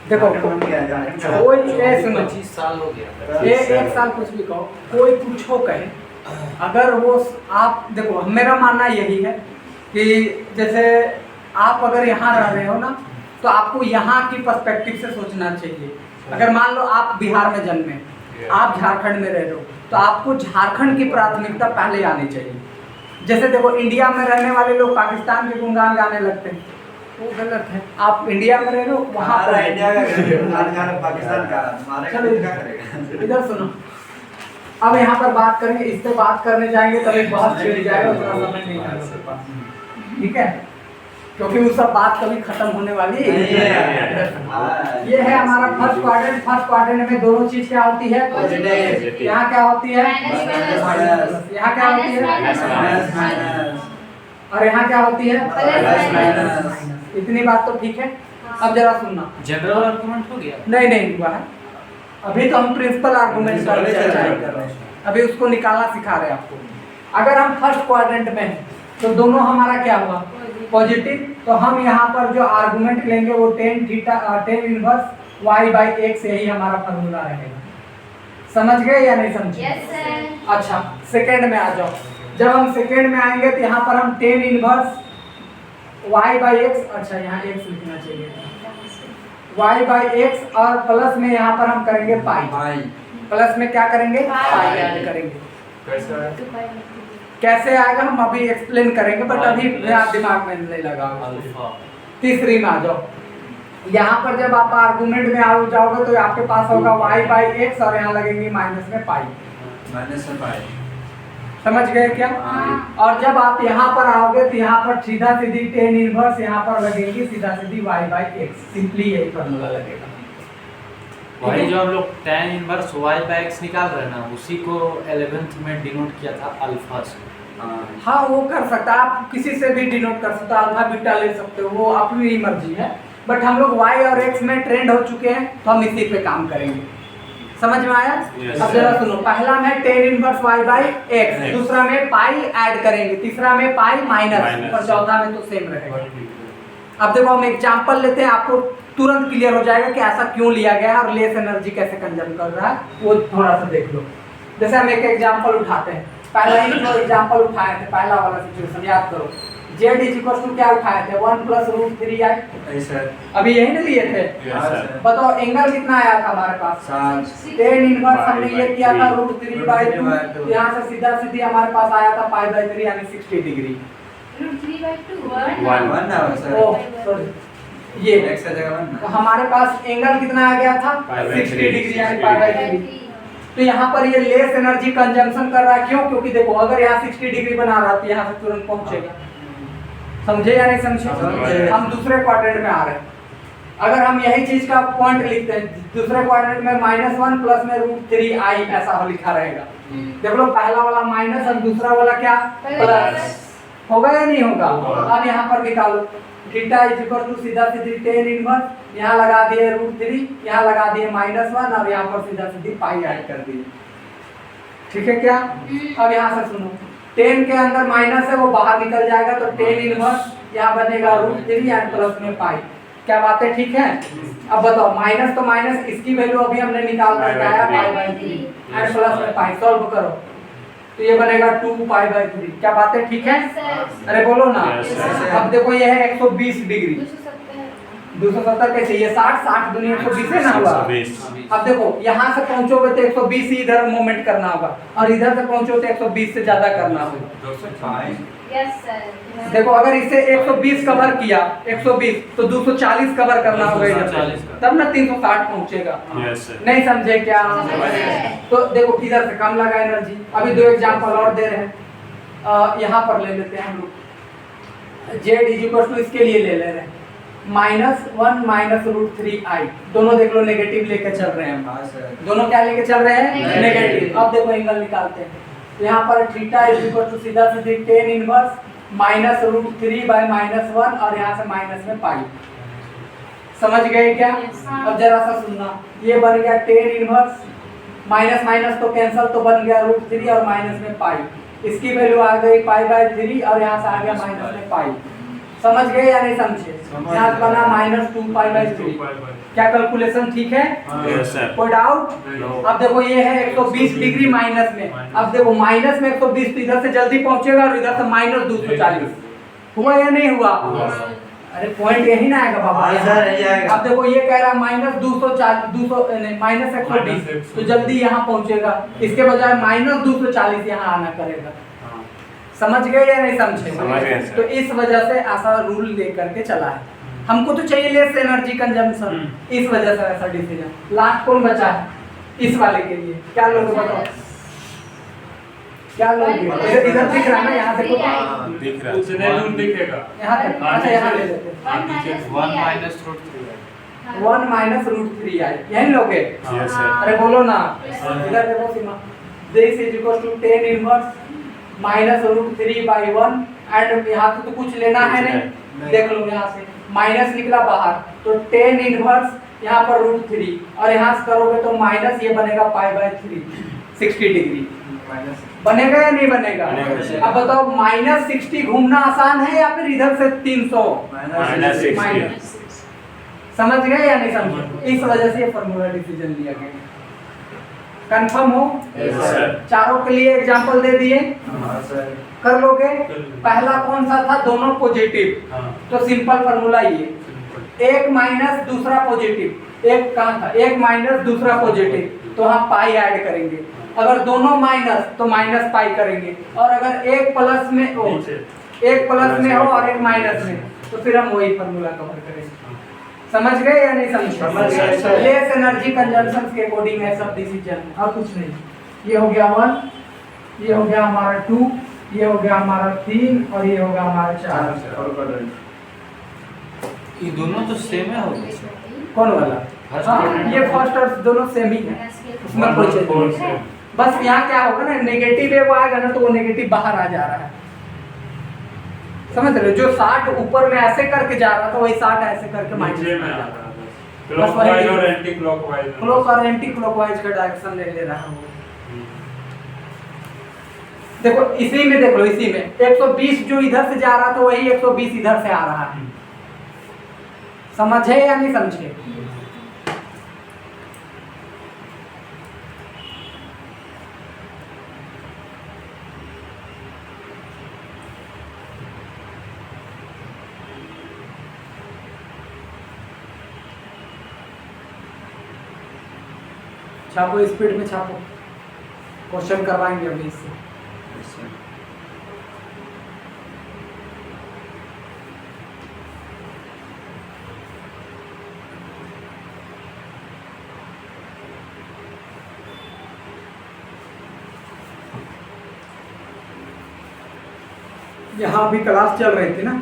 [SPEAKER 1] देखो कोई सुनो
[SPEAKER 3] 25 साल हो गया।
[SPEAKER 1] एक साल कुछ भी कहो, कोई कुछ हो कहे, अगर वो आप देखो मेरा मानना यही है कि जैसे आप अगर यहाँ रह रहे हो ना, तो आपको यहाँ की पर्सपेक्टिव से सोचना चाहिए। अगर मान लो आप बिहार में जन्मे, आप झारखंड में रह रहे हो, तो आपको झारखंड की प्राथमिकता पहले आनी चाहिए। जैसे देखो इंडिया में रहने वाले लोग पाकिस्तान के गुणगान गाने लगते हैं, वो गलत है। आप इंडिया में रह रहे हो, वहाँ
[SPEAKER 2] हमारा
[SPEAKER 1] पर
[SPEAKER 2] इंडिया का पाकिस्तान का हमारे
[SPEAKER 1] चलो
[SPEAKER 2] क्या करेगा।
[SPEAKER 1] इधर सुनो, अब यहाँ पर बात करेंगे, इस पे बात करने जाएंगे तभी बहुत छिड़ जाएगा, उतना समय नहीं है मेरे पास, ठीक है? क्योंकि वो सब बात कभी खत्म होने वाली है। ये है हमारा फर्स्ट क्वाड्रेंट। फर्स्ट क्वाड्रेंट में दोनों चीज क्या होती है? यहाँ क्या होती है? यहाँ क्या होती है? और यहाँ क्या होती है? इतनी बात तो ठीक है। अब जरा सुनना,
[SPEAKER 3] जनरल आर्गुमेंट हो गया।
[SPEAKER 1] नहीं नहीं हुआ है, अभी तो हम प्रिंसिपल आर्गुमेंट पर चर्चा कर रहे हैं, अभी उसको निकालना सिखा रहे हैं आपको। अगर हम फर्स्ट क्वाड्रेंट में हैं तो दोनों हमारा क्या हुआ? पॉजिटिव। तो हम यहाँ पर जो आर्गुमेंट लेंगे वो tan इनवर्स y/x यही हमारा फॉर्मूला रहेगा। समझ गए या नहीं समझे?
[SPEAKER 5] Yes sir.
[SPEAKER 1] अच्छा सेकंड में आ जाओ। जब हम सेकेंड में आएंगे तो यहाँ पर हम tan inverse y by x, अच्छा यहाँ x लिखना चाहिए, y बाई एक्स और प्लस में यहाँ पर हम करेंगे पाई,
[SPEAKER 2] भाई
[SPEAKER 1] प्लस में क्या करेंगे
[SPEAKER 5] पाई।
[SPEAKER 1] पाई ऐड करेंगे।
[SPEAKER 4] कैसा है?
[SPEAKER 1] कैसे आएगा हम अभी एक्सप्लेन करेंगे, बट अभी मेरा दिमाग में नहीं लगा। तीसरी में आ जाओ। यहाँ पर जब आप आर्गुमेंट में आ जाओगे तो आपके पास होगा y बाई एक्स और यहाँ लगेंगे माइनस में पाई।
[SPEAKER 2] माइनस में पाई।
[SPEAKER 1] समझ गए क्या?
[SPEAKER 5] हाँ।
[SPEAKER 1] और जब आप यहाँ पर आओगे तो यहाँ पर सीधा सीधी टेन इनवर्स यहाँ पर लगेगी, सीधा सीधी y बाई एक्स, सिंपली यही फॉर्मूला लगेगा।
[SPEAKER 6] वही जो हम लोग tan inverse y by x निकाल रहे हैं ना, उसी को 11th में डिनोट किया था अल्फा से।
[SPEAKER 1] हाँ वो कर सकता है, आप किसी से भी डिनोट कर सकते हो, अल्फा बीटा ले सकते हो, वो अपनी मर्जी है। बट हम लोग y और x में ट्रेंड हो चुके हैं तो हम इसी पे काम करेंगे। समझ में आया?
[SPEAKER 4] Yes,
[SPEAKER 1] अब जरा सुनो, पहला में tan inverse y by x, दूसरा में पाई ऐड करेंगे, तीसरा में पाई माइनस और चौथा में तो सेम रहेगा। अब देखो हम एग्जांपल लेते हैं, आपको तुरंत क्लियर हो जाएगा कि ऐसा क्यों लिया गया है और लेस एनर्जी कैसे कंज्यूम कर रहा है, वो थोड़ा सा देख लो। जैसे हम एक एग्जांपल उठाते हैं, पहला ही जो एग्जांपल उठाए थे, पहला वाला सिचुएशन याद करो, z इज इक्वल टू क्या उठाए थे, 1 प्लस रूट 3i,
[SPEAKER 2] सर
[SPEAKER 1] अभी यही ना लिए थे।
[SPEAKER 4] Yes, sir.
[SPEAKER 1] बताओ एंगल कितना आया था हमारे पास,
[SPEAKER 2] 7
[SPEAKER 1] टेन इनवर्स हमने ये किया था
[SPEAKER 4] Pi/3.
[SPEAKER 1] रूट 3/2, यहाँ से सीधा सीधी हमारे पास आया था पाई/3 यानी 60 डिग्री।
[SPEAKER 4] One.
[SPEAKER 2] 1 ना सर,
[SPEAKER 1] ओह सॉरी, ये
[SPEAKER 2] x का जगह 1
[SPEAKER 1] तो
[SPEAKER 2] ना।
[SPEAKER 1] हमारे पास एंगल कितना आ गया था,
[SPEAKER 4] Pi/3.
[SPEAKER 1] 60 डिग्री यानी पाई/3। तो यहाँ पर ये लेस एनर्जी कंजम्पशन कर रहा है, क्यों? क्योंकि देखो अगर यहाँ 60 डिग्री बना रहा तो यहाँ से तुरंत पहुंचेगा। समझे या नहीं समझे?
[SPEAKER 2] समझे।
[SPEAKER 1] हम दूसरे क्वाड्रेंट में आ रहे हैं, अगर हम यही चीज का पॉइंट लिखते हैं, दूसरे क्वाड्रेंट में -1 प्लस में रूट 3i ऐसा हो लिखा रहेगा। देख लो पहला वाला माइनस और दूसरा वाला क्या प्लस, होगा या नहीं होगा? अब यहाँ पर निकालो, थीटा इज इक्वल टू सीधा सीधी टेन इनवर्स, यहाँ लगा दिए रूट 3, यहाँ लगा दिए -1 और यहाँ पर सीधा सीधी पाई ऐड कर दिए। ठीक है क्या? अब यहाँ से सुनो, 10 के अंदर माइनस है वो बाहर निकल जाएगा, तो 10 इनवर्स यहाँ बनेगा रूट 3 एंड प्लस में पाई। क्या बात है? ठीक है। अब बताओ माइनस तो माइनस, इसकी वैल्यू अभी हमने निकाल कर आया पाई/3 एंड प्लस में पाई, सॉल्व करो तो ये बनेगा 2 पाई/3। क्या बात है? ठीक है। अरे बोलो ना।
[SPEAKER 4] Yes, sir.
[SPEAKER 1] अब देखो ये है 120 डिग्री, 270 कैसे, ये 60 दुनिया 120 है ना हुआ।
[SPEAKER 4] 120.
[SPEAKER 1] अब देखो यहाँ से पहुंचोगे तो 120 ही इधर मूवमेंट करना होगा और इधर से पहुंचो तो 120 से ज्यादा करना होगा।
[SPEAKER 2] 205
[SPEAKER 1] देखो अगर इसे 120 कवर किया, 120 तो 240 कवर करना होगा इधर से,
[SPEAKER 6] 240
[SPEAKER 1] तब ना 360 पहुंचेगा।
[SPEAKER 4] Yes, sir.
[SPEAKER 1] नहीं समझे क्या?
[SPEAKER 5] समझे।
[SPEAKER 1] तो देखो इधर से कम लगा एनर्जी। अभी दो एग्जांपल और दे रहे हैं, यहाँ पर ले लेते हैं हम लोग, z इज इक्वल टू इसके लिए ले ले रहे हैं -1 माइनस रूट 3i, दोनों देख लो नेगेटिव लेके चल रहे हैं हम।
[SPEAKER 2] हाँ सर,
[SPEAKER 1] दोनों क्या लेके चल रहे हैं?
[SPEAKER 5] Negative.
[SPEAKER 1] नेगेटिव। अब देखो एंगल निकालते हैं, तो यहाँ पर थीटा इज इक्वल टू सीधा सीधी tan inverse minus root 3 by -1 और यहाँ से माइनस में पाई। समझ गए क्या?
[SPEAKER 5] Yes.
[SPEAKER 1] अब जरा सा सुनना, ये बन गया टेन इनवर्स, माइनस माइनस तो कैंसल, तो बन गया रूट 3 और माइनस में पाई, इसकी वैल्यू आ गई पाई/3 और यहाँ से आ गया माइनस में पाई। समझ गए या नहीं समझे?
[SPEAKER 2] समझ
[SPEAKER 1] यहाँ से
[SPEAKER 2] गए।
[SPEAKER 1] बना -2 पाई/3। क्या कैलकुलेशन ठीक है?
[SPEAKER 4] Yes, sir.
[SPEAKER 1] कोई डाउट?
[SPEAKER 4] No.
[SPEAKER 1] अब देखो ये है 120 डिग्री माइनस में, अब देखो माइनस में 120 तो इधर से जल्दी पहुंचेगा और इधर से -240 हुआ या नहीं हुआ? अरे पॉइंट यही ना आएगा बाबा।
[SPEAKER 2] हाँ सर, यही आएगा।
[SPEAKER 1] अब देखो ये कह रहा है -240 200 नहीं -120 तो जल्दी यहाँ पहुंचेगा, इसके बजाय -240 यहाँ आना करेगा। समझ गए या नहीं समझे?
[SPEAKER 4] समझ गए सर।
[SPEAKER 1] तो इस वजह से ऐसा रूल लेकर के चला है। हमको तो चाहिए लेस एनर्जी कंजम्पशन, इस वजह से ऐसा डिसीजन। लास्ट कौन बचा है इस वाले के लिए? क्या लोगे बताओ? क्या लोगे? इधर दिख रहा है ना, यहाँ देखो
[SPEAKER 4] दिख रहा है. उतने दूर दिखेगा.
[SPEAKER 1] यहाँ तक। अच्छा यहाँ ले लेते हैं
[SPEAKER 6] 1 minus root 3i।
[SPEAKER 1] 1 minus root 3i, यही लोगे?
[SPEAKER 4] Yes, sir.
[SPEAKER 1] अरे बोलो ना, इधर देखो Seema, this is equal to 10 inverse minus root 3/1 and यहाँ से तो कुछ लेना है नहीं, देख लो यहाँ से माइनस निकला बाहर, तो 10 इनवर्स यहाँ पर रूट 3 और यहाँ से करोगे तो माइनस, ये बनेगा पाई/3 60 डिग्री। बनेगा या नहीं बनेगा?
[SPEAKER 4] बनेगा।
[SPEAKER 1] अब बताओ -60 घूमना आसान है या फिर इधर से 300?
[SPEAKER 4] -60.
[SPEAKER 1] माइनस। समझ गए या नहीं समझे? इस वजह से ये फॉर्मूला डिसीजन लिया गया। कंफर्म हो?
[SPEAKER 3] Yes, sir.
[SPEAKER 1] चारों के लिए एग्जांपल दे दिए,
[SPEAKER 2] हाँ सर।
[SPEAKER 1] कर लोगे? पहला कौन सा था? दोनों पॉजिटिव,
[SPEAKER 4] हाँ
[SPEAKER 1] तो सिंपल फॉर्मूला ये, एक माइनस दूसरा पॉजिटिव, एक कहाँ था? एक माइनस दूसरा पॉजिटिव, तो हम पाई ऐड करेंगे। अगर दोनों माइनस तो माइनस पाई करेंगे, और अगर एक प्लस में हो, एक प्लस में हो और एक माइनस में, तो फिर हम वही फॉर्मूला कवर करेंगे। समझ गए या नहीं समझ
[SPEAKER 2] समझ गए, सर।
[SPEAKER 1] लेस एनर्जी कंजम्पशन के अकॉर्डिंग है सब डिसीजन, और कुछ नहीं। ये हो गया 1, ये हो गया हमारा 2, ये हो गया हमारा 3, और ये हो गया हमारा 4।
[SPEAKER 2] और quadrant।
[SPEAKER 6] ये दोनों तो सेम है हो गए सर।
[SPEAKER 1] कौन वाला?
[SPEAKER 6] First
[SPEAKER 1] हाँ,
[SPEAKER 6] quadrant
[SPEAKER 1] ये
[SPEAKER 6] और
[SPEAKER 1] फर्स्ट और दोनों सेम ही है, उसमें कोई चेंज नहीं है।
[SPEAKER 4] है।
[SPEAKER 1] बस यहाँ क्या होगा ना, नेगेटिव है वो आएगा ना, तो वो नेगेटिव बाहर आ जा रहा है। समझ रहे हो? जो 60 ऊपर में ऐसे करके जा रहा था, वही 60 ऐसे करके माइनस
[SPEAKER 4] नीचे
[SPEAKER 1] में
[SPEAKER 4] में
[SPEAKER 1] जा
[SPEAKER 4] आ
[SPEAKER 1] रहा
[SPEAKER 4] रहा
[SPEAKER 1] है।
[SPEAKER 4] है क्लॉकवाइज और एंटी क्लॉकवाइज
[SPEAKER 1] क्लॉक और एंटी क्लॉकवाइज का डायरेक्शन ले रहा है वो। देखो इसी में, देख लो इसी में 120 जो इधर से जा रहा था, वही 120 इधर से आ रहा है। समझे या नहीं समझे? छापो, स्पीड में छापो, क्वेश्चन करवाएंगे अभी इससे।
[SPEAKER 2] Yes, sir।
[SPEAKER 1] यहाँ अभी क्लास चल रही थी ना,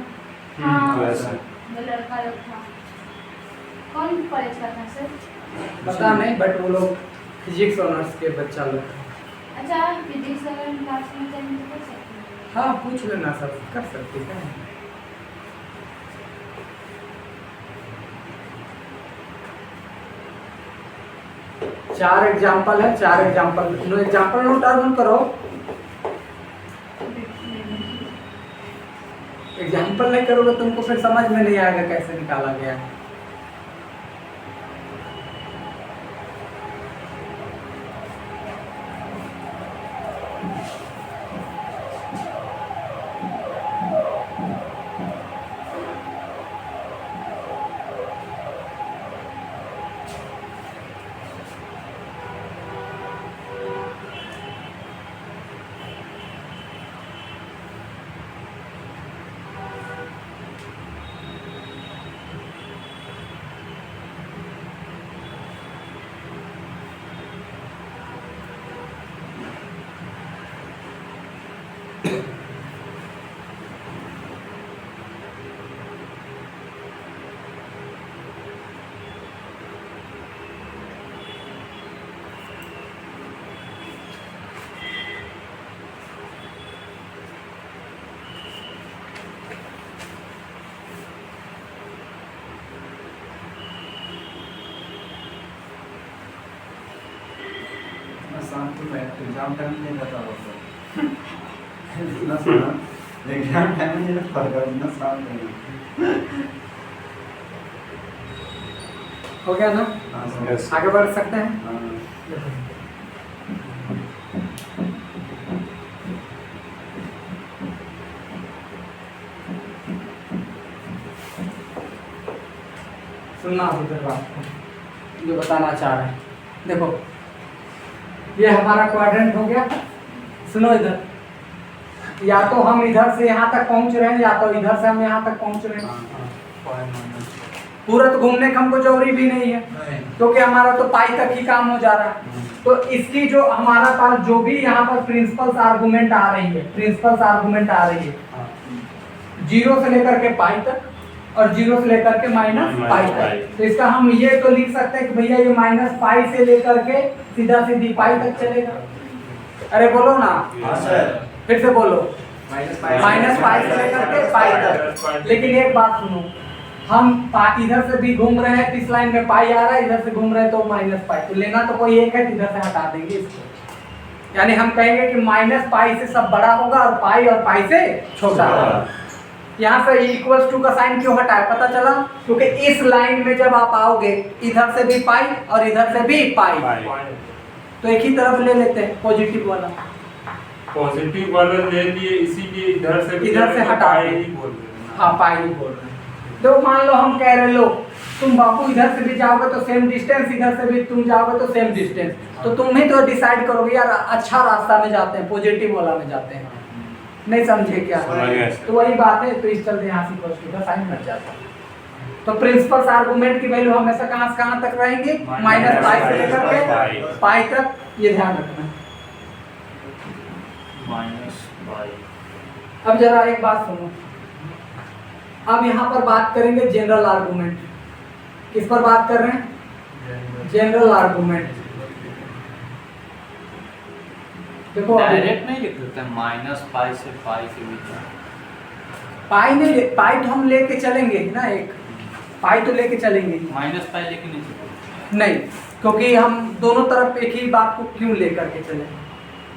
[SPEAKER 5] हाँ,
[SPEAKER 3] Yes, sir।
[SPEAKER 5] वो लड़का लोग था। कौन कॉलेज का था सर?
[SPEAKER 1] पता नहीं, बट वो लोग फिजिक्स ऑनर्स के बच्चा लोग।
[SPEAKER 5] अच्छा, फिजिक्स अगर हम क्लास में जाएंगे तो कर सकते हैं।
[SPEAKER 1] हाँ पूछ लेना सर, कर सकते हैं। चार एग्जाम्पल है, चार example, know example note down करो। एग्जाम्पल नहीं करोगे तुमको फिर समझ में नहीं आएगा कैसे निकाला गया है।
[SPEAKER 2] शांत तो एग्जाम टाइम नहीं रहता होगा इतना सुना, एग्जाम टाइम में नहीं फर्क है, इतना शांत है।
[SPEAKER 1] हो गया ना?
[SPEAKER 2] हाँ सर।
[SPEAKER 3] Yes।
[SPEAKER 1] आगे बढ़ सकते हैं?
[SPEAKER 2] हाँ।
[SPEAKER 1] सुनना उधर बात को, जो बताना चाह रहे हैं। देखो ये हमारा क्वाड्रेंट हो गया। सुनो इधर, या तो हम इधर से यहाँ तक पहुँच रहे हैं, या तो इधर से हम यहाँ तक पहुँच रहे हैं। पूरा तो घूमने का हमको जरूरी भी नहीं है, क्योंकि हमारा तो पाई तक ही काम हो जा रहा है। तो इसकी जो हमारा पास जो भी यहाँ पर प्रिंसिपल्स आर्गुमेंट आ रही है, प्रिंसिपल्स आर्गुमेंट आ रही है 0 से लेकर के पाई तक, और 0 से लेकर के माइनस पाई तक। तो इसका हम ये तो लिख सकते हैं कि भैया ये माइनस पाई से लेकर के सीधा सीधी पाई तक चलेगा। अरे बोलो ना,
[SPEAKER 2] हाँ सर।
[SPEAKER 1] फिर से बोलो,
[SPEAKER 2] माइनस
[SPEAKER 1] पाई से लेकर के पाई तक। लेकिन एक बात सुनो, हम इधर से भी घूम रहे हैं, इस लाइन में पाई आ रहा है, इधर से घूम रहे हैं तो माइनस पाई, तो लेना तो कोई एक है, इधर से हटा देंगे इसको। यानी हम कहेंगे कि माइनस पाई से सब बड़ा होगा और पाई से छोटा होगा। यहाँ से इक्वल्स टू का साइन क्यों हटाया पता चला? क्योंकि इस लाइन में जब आप आओगे, इधर से भी पाई और इधर से भी पाई, तो एक ही तरफ ले लेते हैं पॉजिटिव वाला,
[SPEAKER 4] पॉजिटिव वाला ले लिए, इसीलिए इधर से
[SPEAKER 1] इधर से हटा
[SPEAKER 4] पाई
[SPEAKER 1] दो।
[SPEAKER 4] ही बोल रहे हैं।
[SPEAKER 1] हाँ पाई ही बोल रहे हैं। तो मान लो हम कह रहे लो तुम बापू इधर से भी जाओगे तो सेम डिस्टेंस, इधर से भी तुम जाओगे तो सेम डिस्टेंस, तो तुम ही तो डिसाइड करोगे यार अच्छा रास्ता में जाते हैं, पॉजिटिव वाला में जाते हैं। नहीं समझे क्या?
[SPEAKER 4] समझ गया सर।
[SPEAKER 1] तो वही बात है, तो इस चलते यहाँ से इक्वल टू का साइन बन जाता है। तो प्रिंसिपल आर्गुमेंट की वैल्यू हमेशा कहाँ से कहाँ तक रहेंगी? माइनस पाई से लेकर के पाई तक, ये ध्यान रखना।
[SPEAKER 6] Minus pi.
[SPEAKER 1] अब जरा एक बात सुनो, अब यहाँ पर बात करेंगे जनरल आर्गुमेंट। किस पर बात कर रहे हैं? General argument. देखो
[SPEAKER 6] डायरेक्ट नहीं लिख सकते माइनस पाई से पाई के बीच में।
[SPEAKER 1] पाई नहीं, पाई तो हम लेके चलेंगे ही ना, एक पाई तो लेके चलेंगे ही।
[SPEAKER 6] माइनस पाई लेके नहीं सकते।
[SPEAKER 1] नहीं, क्योंकि हम दोनों तरफ एक ही बात को क्यों लेकर के चले?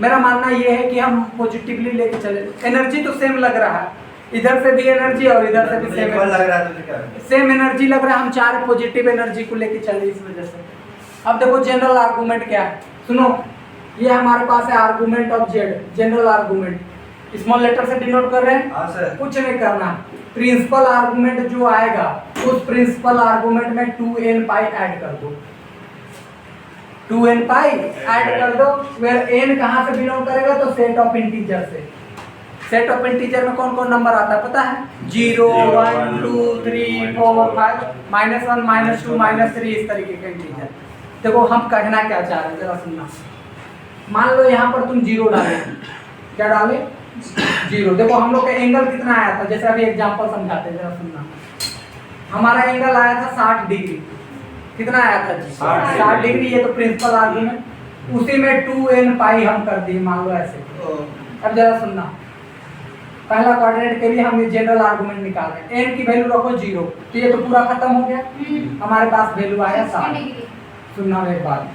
[SPEAKER 1] मेरा मानना ये है कि हम पॉजिटिवली लेके चले, एनर्जी तो सेम लग रहा है, इधर से भी एनर्जी और इधर से भी सेम
[SPEAKER 2] इक्वल लग रहा है तो क्या?
[SPEAKER 1] सेम एनर्जी लग रहा है, हम चार पॉजिटिव एनर्जी को लेके चले इस वजह से। अब देखो जनरल आर्गुमेंट क्या है, सुनो, ये हमारे पास है argument of Z, general argument, small letter से डिनोट कर रहे हैं।
[SPEAKER 2] हाँ सर।
[SPEAKER 1] कुछ नहीं करना, प्रिंसिपल आर्गुमेंट जो आएगा उस प्रिंसिपल आर्गुमेंट में 2n पाई ऐड कर दो, 2n पाई ऐड कर दो। वेयर n कहाँ से बिलोंग करेगा? तो सेट ऑफ इंटीजर से। सेट ऑफ इंटीजर में कौन कौन नंबर आता है पता है? 0 1 2 3 4 5 -1 -2 -3, इस तरीके के इंटीजर। देखो हम कहना क्या चाह रहे हैं, जरा सुनना। मान लो यहाँ पर तुम 0 डाले, क्या डाले? 0। देखो हम लोग का एंगल कितना आया था, जैसे अभी एग्जांपल समझाते हैं, जरा सुनना। हमारा एंगल आया था 60 डिग्री। कितना आया था जी? 60 डिग्री। ये तो प्रिंसिपल आर्गुमेंट, उसी में 2n पाई हम कर दिए, मान लो ऐसे। अब जरा सुनना, पहला कोऑर्डिनेट के लिए हम ये जनरल आर्गुमेंट निकाल रहे हैं, n की वैल्यू रखो 0, तो ये तो पूरा खत्म हो गया, हमारे पास वैल्यू आया 60। सुनना एक बात,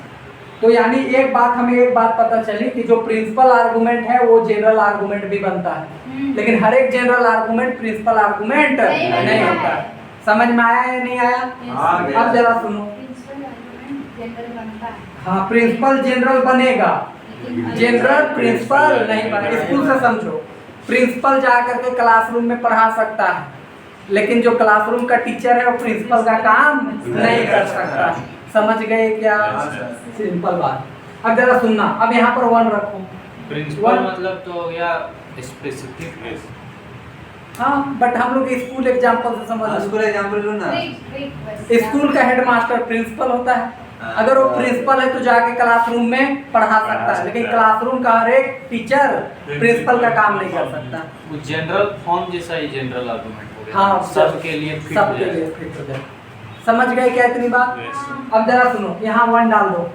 [SPEAKER 1] तो यानी एक बात हमें एक बात पता चली कि जो प्रिंसिपल आर्गुमेंट है वो जनरल आर्गुमेंट भी बनता है, लेकिन हर एक जनरल आर्गुमेंट प्रिंसिपल आर्गुमेंट नहीं होता है। समझ में आया या नहीं आया? अब जरा सुनो, हाँ प्रिंसिपल जनरल बनेगा, जनरल प्रिंसिपल नहीं बनेगा। स्कूल से समझो, प्रिंसिपल जा करके क्लासरूम में पढ़ा सकता है, लेकिन जो क्लासरूम का टीचर है वो प्रिंसिपल का काम नहीं कर सकता। समझ गए क्या? सिंपल बात। अब जरा सुनना, अब यहाँ पर 1 रखो।
[SPEAKER 6] प्रिंसिपल मतलब तो या स्पेसिफिक।
[SPEAKER 1] हाँ बट हम लोग स्कूल एग्जांपल से समझ,
[SPEAKER 2] स्कूल एग्जांपल लो ना।
[SPEAKER 1] स्कूल का हेडमास्टर प्रिंसिपल होता है, अगर वो प्रिंसिपल है तो जाके क्लासरूम में पढ़ा सकता है, लेकिन क्लासरूम का हर एक टीचर प्रिंसिपल का काम नहीं कर सकता।
[SPEAKER 6] वो जनरल फॉर्म जैसा ही जनरल आर्गुमेंट हो गया।
[SPEAKER 1] हाँ
[SPEAKER 6] सबके लिए फिट हो
[SPEAKER 1] सबके
[SPEAKER 6] जाए।
[SPEAKER 1] लिए फिट हो जाए। समझ गए क्या इतनी बात? अब जरा सुनो, यहाँ 1 डाल दो,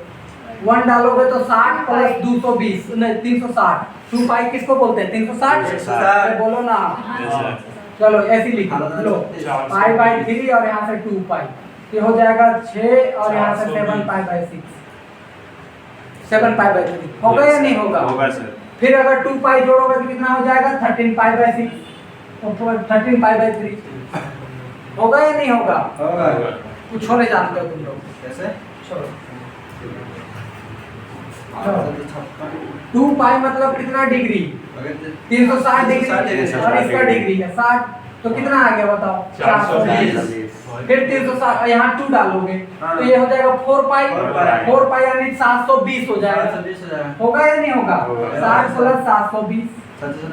[SPEAKER 1] 1 डालोगे तो 60 + 220 नहीं 360। 2 पाई किसको बोलते हैं? 360। अरे बोलो ना, चलो ऐसे लिख लो, π/3 और यहाँ से 2 पाई, ये हो जाएगा 6 और यहाँ से 7 π/6, 7 π/3 होगा या नहीं होगा?
[SPEAKER 4] होगा सर।
[SPEAKER 1] फिर अगर 2 पाई जोड़ोगे तो कितना हो जाएगा? 13 π/6, तो 13 π/3 होगा या नहीं होगा?
[SPEAKER 2] होगा।
[SPEAKER 1] कुछ होने जानते हो तुम लोग?
[SPEAKER 2] कैसे?
[SPEAKER 1] छोड़ो। 2 पाई मतलब कितना डिग्री? 360 डिग्री, और इसका डिग्री है 60, तो कितना आ गया बताओ? 420। फिर 360 यहाँ 2 डालोगे तो ये हो जाएगा 4 पाई, 4 पाई यानी 720 हो जाएगा। होगा या नहीं होगा? 60 + 720,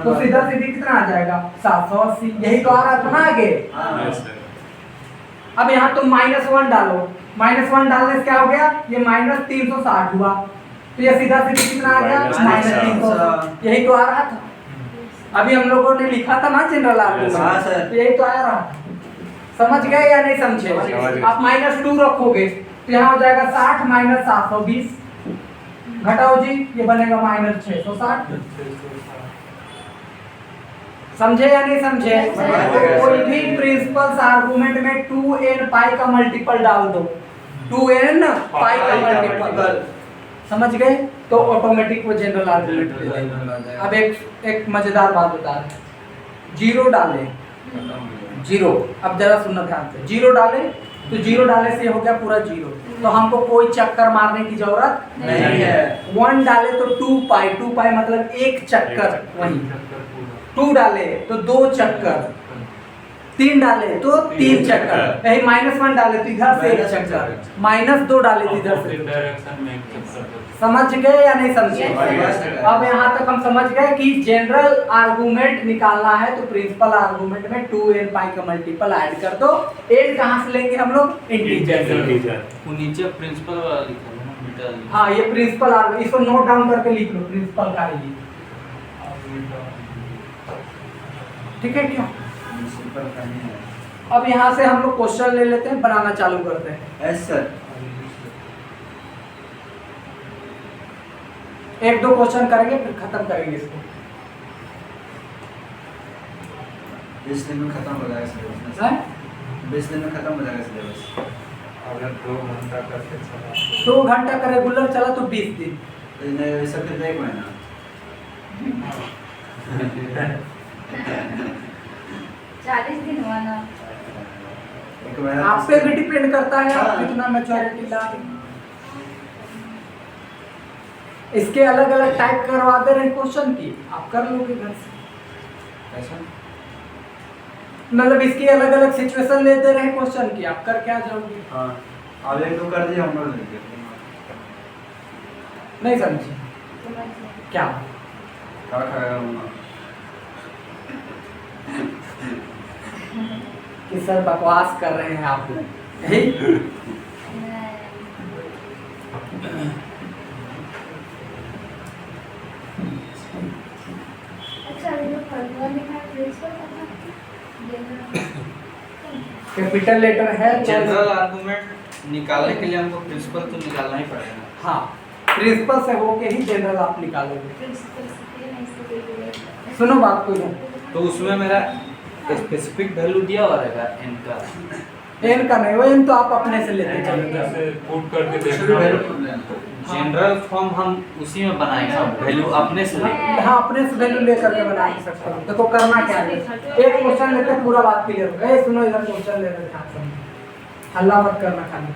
[SPEAKER 1] तो सीधा सीधी कितना आ जाएगा? 780। यही तो आ रहा था ना आगे। अब यहाँ तुम -1 डालो, -1 डालने से क्या हो गया? ये -360 हुआ, तो ये सीधा सीधी कितना आ गया? -300। यही तो आ रहा था, अभी हम लोगों ने लिखा था ना जनरल आर्गुमेंट, तो यही तो आ रहा था। समझ गए या नहीं समझे? आप -2 रखोगे तो यहाँ हो जाएगा 60 - 720, घटाओ जी, ये बनेगा -660। समझे या नहीं समझे? कोई भी प्रिंसिपल आर्गुमेंट में 2n पाई का मल्टीपल डाल दो, 2n पाई का मल्टीपल, समझ गए? तो ऑटोमेटिक वो जनरल आर्गुमेंट ले जाएगा। अब एक मजेदार बात बता रहे, 0 डाले, 0, अब जरा सुनना ध्यान से, 0 डाले तो जीरो डालने से ये हो गया पूरा जीरो, तो हमको कोई चक्कर मारने की जरूरत नहीं है। 1 डाले तो 2 पाई, 2 पाई मतलब एक चक्कर, वही 2 डाले तो 2 चक्कर, 3 डाले तो 3 चक्कर, यही -1 डाले तो इधर से एक चक्कर, -2 डाले तो इधर से।
[SPEAKER 4] डायरेक्शन में एक चक्कर।
[SPEAKER 1] समझ गए या नहीं समझे? अब यहाँ तक हम समझ गए कि जनरल आर्गुमेंट निकालना है तो प्रिंसिपल आर्गुमेंट में 2n पाई का मल्टीपल ऐड कर दो। n कहाँ से लेंगे हम लोग? इंटीजर।
[SPEAKER 6] वो नीचे प्रिंसिपल वाला लिखा है ना, बीटा लिखा
[SPEAKER 1] हाँ, ये प्रिंसिपल आर्गुमेंट, इसको नोट डाउन करके लिख लो, प्रिंसिपल का ही। ठीक है क्या?
[SPEAKER 2] सिंपल करनी है।
[SPEAKER 1] अब यहाँ से हम लोग क्वेश्चन ले लेते हैं, बनाना चालू करते हैं।
[SPEAKER 2] Yes sir.
[SPEAKER 1] 1-2 क्वेश्चन करेंगे फिर खत्म करेंगे इसको।
[SPEAKER 2] 20 दिन में खत्म हो जाएगा सिलेबस।
[SPEAKER 1] हैं?
[SPEAKER 2] 20 दिन में खत्म हो जाएगा सिलेबस।
[SPEAKER 3] अगर 2 घंटा करके चला
[SPEAKER 1] 2 घंटा का रेगुलर चला तो 20 दिन।
[SPEAKER 2] तो ये सब फिर 1 महीना।
[SPEAKER 5] 40 दिन हुआ ना।
[SPEAKER 2] 1 महीना
[SPEAKER 1] आप पे भी डिपेंड करता है आप
[SPEAKER 2] हाँ।
[SPEAKER 1] कितना मैच्योरिटी ला रहे हैं। इसके अलग अलग टाइप करवा दे रहे क्वेश्चन की, आप कर लोगे घर से।
[SPEAKER 2] कैसा?
[SPEAKER 1] मतलब इसकी अलग अलग सिचुएशन ले दे रहे क्वेश्चन की, आप कर क्या जाओगे?
[SPEAKER 2] हाँ, अब 1-2 कर दिए हम लोग लेंगे।
[SPEAKER 1] नहीं समझे क्या?
[SPEAKER 2] क्या खाएगा हम?
[SPEAKER 1] कि सर बकवास कर रहे हैं आप लोग, यही?
[SPEAKER 5] अच्छा, ये जो फॉर्मूला लिखा है प्रिंसिपल का
[SPEAKER 1] कैपिटल लेटर है
[SPEAKER 6] जनरल आर्गुमेंट निकालने के लिए हमको प्रिंसिपल तो निकालना ही पड़ेगा।
[SPEAKER 1] हाँ, प्रिंसिपल से होके ही जनरल आप निकालोगे।
[SPEAKER 5] प्रिंसिपल से नहीं से
[SPEAKER 1] सुनो बात को इधर।
[SPEAKER 6] तो उसमें मेरा स्पेसिफिक वैल्यू दिया हुआ रहेगा n का।
[SPEAKER 1] n का नहीं, वो n तो आप अपने से लेते चलोगे।
[SPEAKER 4] जैसे पुट करके
[SPEAKER 2] शुरू
[SPEAKER 4] देखना
[SPEAKER 2] वैल्यू
[SPEAKER 4] पड़ेगा।
[SPEAKER 2] लेना।
[SPEAKER 6] जनरल फॉर्म हम उसी में बनाएंगे ना, वैल्यू अपने से लेंगे।
[SPEAKER 1] हाँ, अपने से वैल्यू लेकर के बना सकते हो। देखो करना क्या है, एक क्वेश्चन लेते हैं पूरा बात क्लियर होगा। ए सुनो, इधर क्वेश्चन ले रहे ध्यान से, हल्ला मत करना, खाली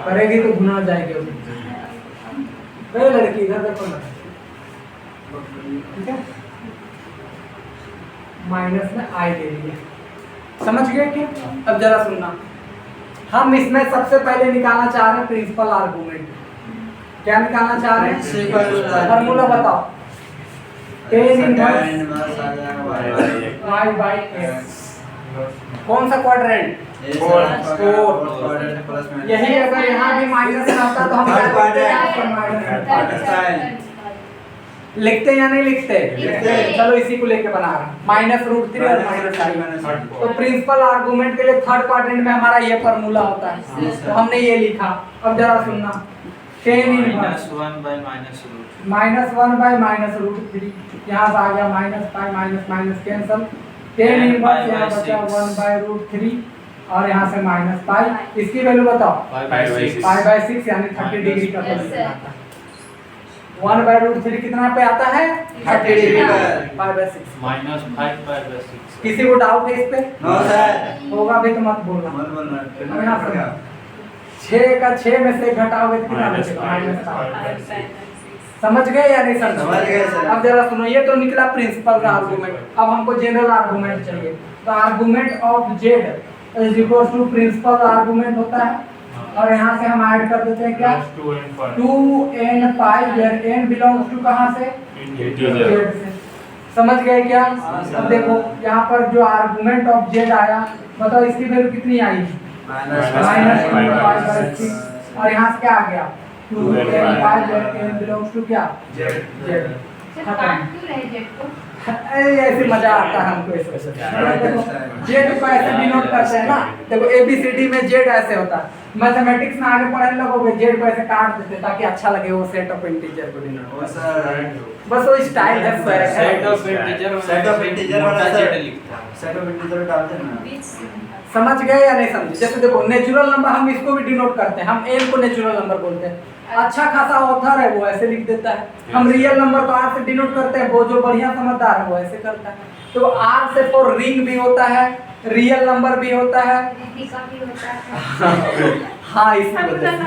[SPEAKER 1] करेगी तो गुना जाएगी। ए लड़की इधर देखो ना, ठीक है? माइनस में आई दे रही है, समझ गए क्या? अब जरा सुनना, हम इसमें सबसे पहले निकालना चाह रहे हैं प्रिंसिपल आर्गुमेंट। क्या निकालना चाह रहे हैं? फॉर्मूला बताओ। tan इनवर्स
[SPEAKER 2] आ जाएगा
[SPEAKER 1] y by x। कौन सा क्वाड्रेंट? यही अगर यहाँ भी माइनस आता तो हम क्या माइनस लिखते या नहीं लिखते?
[SPEAKER 2] लिखते।
[SPEAKER 1] चलो इसी को लेके बना रहे हैं, -√3 और -i। तो प्रिंसिपल आर्गुमेंट के लिए थर्ड क्वाड्रेंट में हमारा ये फार्मूला होता है, तो हमने ये लिखा। अब जरा सुनना, tan इनवर्स
[SPEAKER 6] -1 by -√3।
[SPEAKER 1] -1 by -√3, यहाँ से आ गया -5 माइनस कैंसल, tan इनवर्स यहाँ बचा 1 by √3 और यहाँ से -5। इसकी वैल्यू बताओ, π/6 यानी 30 डिग्री का पोजीशन आता है। 1 by √3 कितना पे आता है? 30 डिग्री पर, π/6।
[SPEAKER 6] -5 π/6।
[SPEAKER 1] किसी को डाउट है इस पे?
[SPEAKER 2] No sir.
[SPEAKER 1] होगा भी तो मत बोलना।
[SPEAKER 2] मन बोलना
[SPEAKER 1] अब यहाँ से 6 का 6 में से घटाओगे तो कितना बचेगा? -5। समझ गए या नहीं
[SPEAKER 2] समझ गए सर।
[SPEAKER 1] अब जरा सुनो, ये तो निकला प्रिंसिपल का आर्गुमेंट। अब हमको जनरल आर्गुमेंट चाहिए, तो argument of z is equal to principal argument होता है, और यहाँ से हम ऐड कर देते हैं क्या? 2n pi, where n belongs to कहाँ से? z से। समझ गए क्या? अब देखो यहाँ पर जो आर्गुमेंट ऑफ z आया, बताओ इसकी वैल्यू कितनी आई? -2π/6। और यहाँ से क्या आ गया? 2n pi, where n belongs to क्या? z।
[SPEAKER 5] काट क्यों रहे जेड को?
[SPEAKER 1] ऐसे मजा आता है हमको इस वजह से। जेड को ऐसे डिनोट करते हैं ना, देखो ABCD में जेड ऐसे होता है। मैथमेटिक्स में आगे पढ़ने लगोगे जेड को ऐसे काट देते हैं ताकि अच्छा लगे वो सेट ऑफ इंटीजर को डिनोट।
[SPEAKER 2] वो सर
[SPEAKER 1] बस वो स्टाइल है,
[SPEAKER 6] set of integer
[SPEAKER 2] set of integer वाला
[SPEAKER 6] z
[SPEAKER 2] सर
[SPEAKER 6] लिखता है।
[SPEAKER 2] सेट ऑफ इंटीजर डालते हैं ना।
[SPEAKER 1] समझ गए या नहीं समझे? जैसे देखो नेचुरल नंबर हम इसको भी डिनोट करते हैं, हम n को नेचुरल नंबर बोलते हैं। अच्छा खासा ऑथर है वो ऐसे लिख देता है। हम रियल नंबर को आर से डिनोट करते हैं, वो जो बढ़िया समझदार है वो ऐसे करता है। तो आर से फॉर रिंग भी होता है, रियल नंबर भी होता है।
[SPEAKER 5] दीदी का भी होता है।
[SPEAKER 1] हाँ इसी वजह से